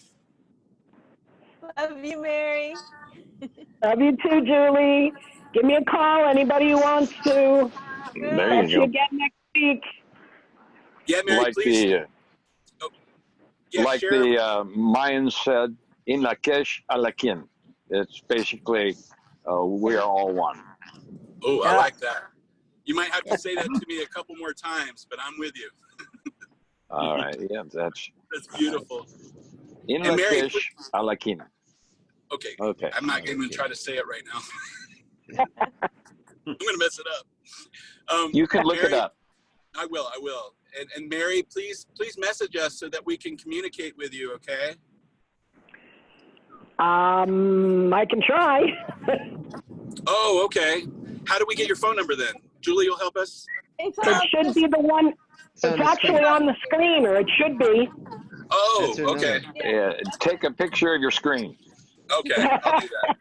[SPEAKER 8] Love you, Mary.
[SPEAKER 4] Love you too, Julie. Give me a call, anybody who wants to.
[SPEAKER 6] There
[SPEAKER 4] Talk
[SPEAKER 6] you
[SPEAKER 4] to you
[SPEAKER 6] go.
[SPEAKER 4] again next week.
[SPEAKER 1] Yeah, Mary,
[SPEAKER 6] Like
[SPEAKER 1] please. Share.
[SPEAKER 6] the Mayans said, "In Lakesh Alakin." It's basically we are all one.
[SPEAKER 1] Oh, I like that. You might have to say that to me a couple more times, but I'm with you.
[SPEAKER 6] All right, yeah, that's
[SPEAKER 1] beautiful.
[SPEAKER 6] In
[SPEAKER 1] And Mary,
[SPEAKER 6] Lakesh Alakin.
[SPEAKER 1] Okay.
[SPEAKER 6] Okay.
[SPEAKER 1] I'm not even going to try to say it right now. I'm going to mess it up.
[SPEAKER 6] You can look
[SPEAKER 1] Mary,
[SPEAKER 6] it up.
[SPEAKER 1] I will. And Mary, please message us so that we can communicate with you, okay?
[SPEAKER 4] I can try.
[SPEAKER 1] Oh, okay. How do we get your phone number then? Julie will help us?
[SPEAKER 4] It should be the one. It's actually on the screen, or it should be.
[SPEAKER 1] Oh, okay.
[SPEAKER 6] Yeah, take a picture of your screen.
[SPEAKER 1] Okay, I'll do that.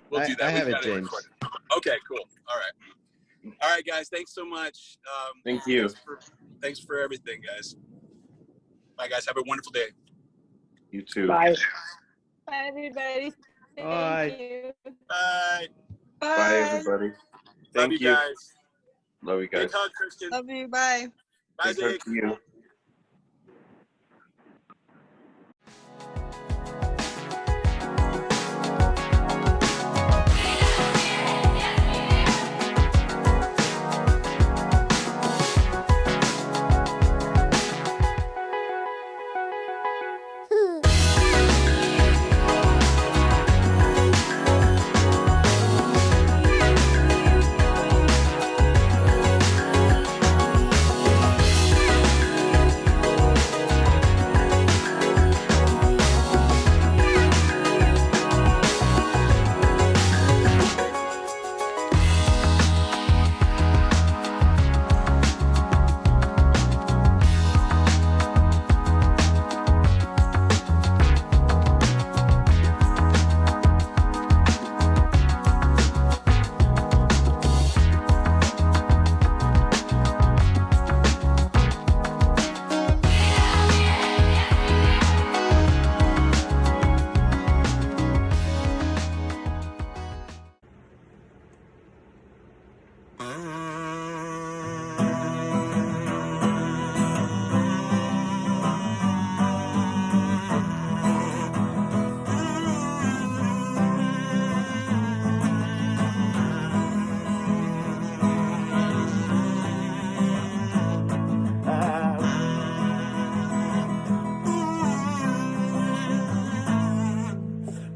[SPEAKER 1] We'll do that.
[SPEAKER 2] I have
[SPEAKER 1] We've
[SPEAKER 2] it,
[SPEAKER 1] got
[SPEAKER 2] James.
[SPEAKER 1] recorded. Okay, cool. All right, guys. Thanks so much.
[SPEAKER 9] Thank you.
[SPEAKER 1] Thanks for everything, guys. Bye, guys. Have a wonderful day.
[SPEAKER 9] You too.
[SPEAKER 4] Bye.
[SPEAKER 8] Bye, everybody.
[SPEAKER 2] Bye.
[SPEAKER 8] Thank you.
[SPEAKER 1] Bye.
[SPEAKER 9] Bye, everybody.
[SPEAKER 1] Love
[SPEAKER 9] Thank
[SPEAKER 1] you guys.
[SPEAKER 9] Love you guys.
[SPEAKER 1] Big hug, Christian.
[SPEAKER 11] Love you. Bye.
[SPEAKER 1] Bye,
[SPEAKER 9] Big hug
[SPEAKER 1] Zeke.
[SPEAKER 9] to you.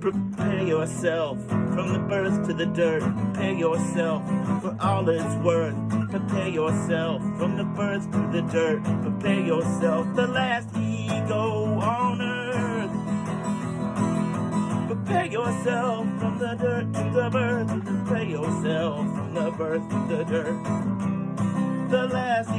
[SPEAKER 12] Prepare yourself from the birth to the dirt. Prepare yourself for all it's worth. Prepare yourself from the birth to the dirt. Prepare yourself, the last ego on earth. Prepare yourself from the dirt to the birth. Prepare yourself from the birth to the dirt. The last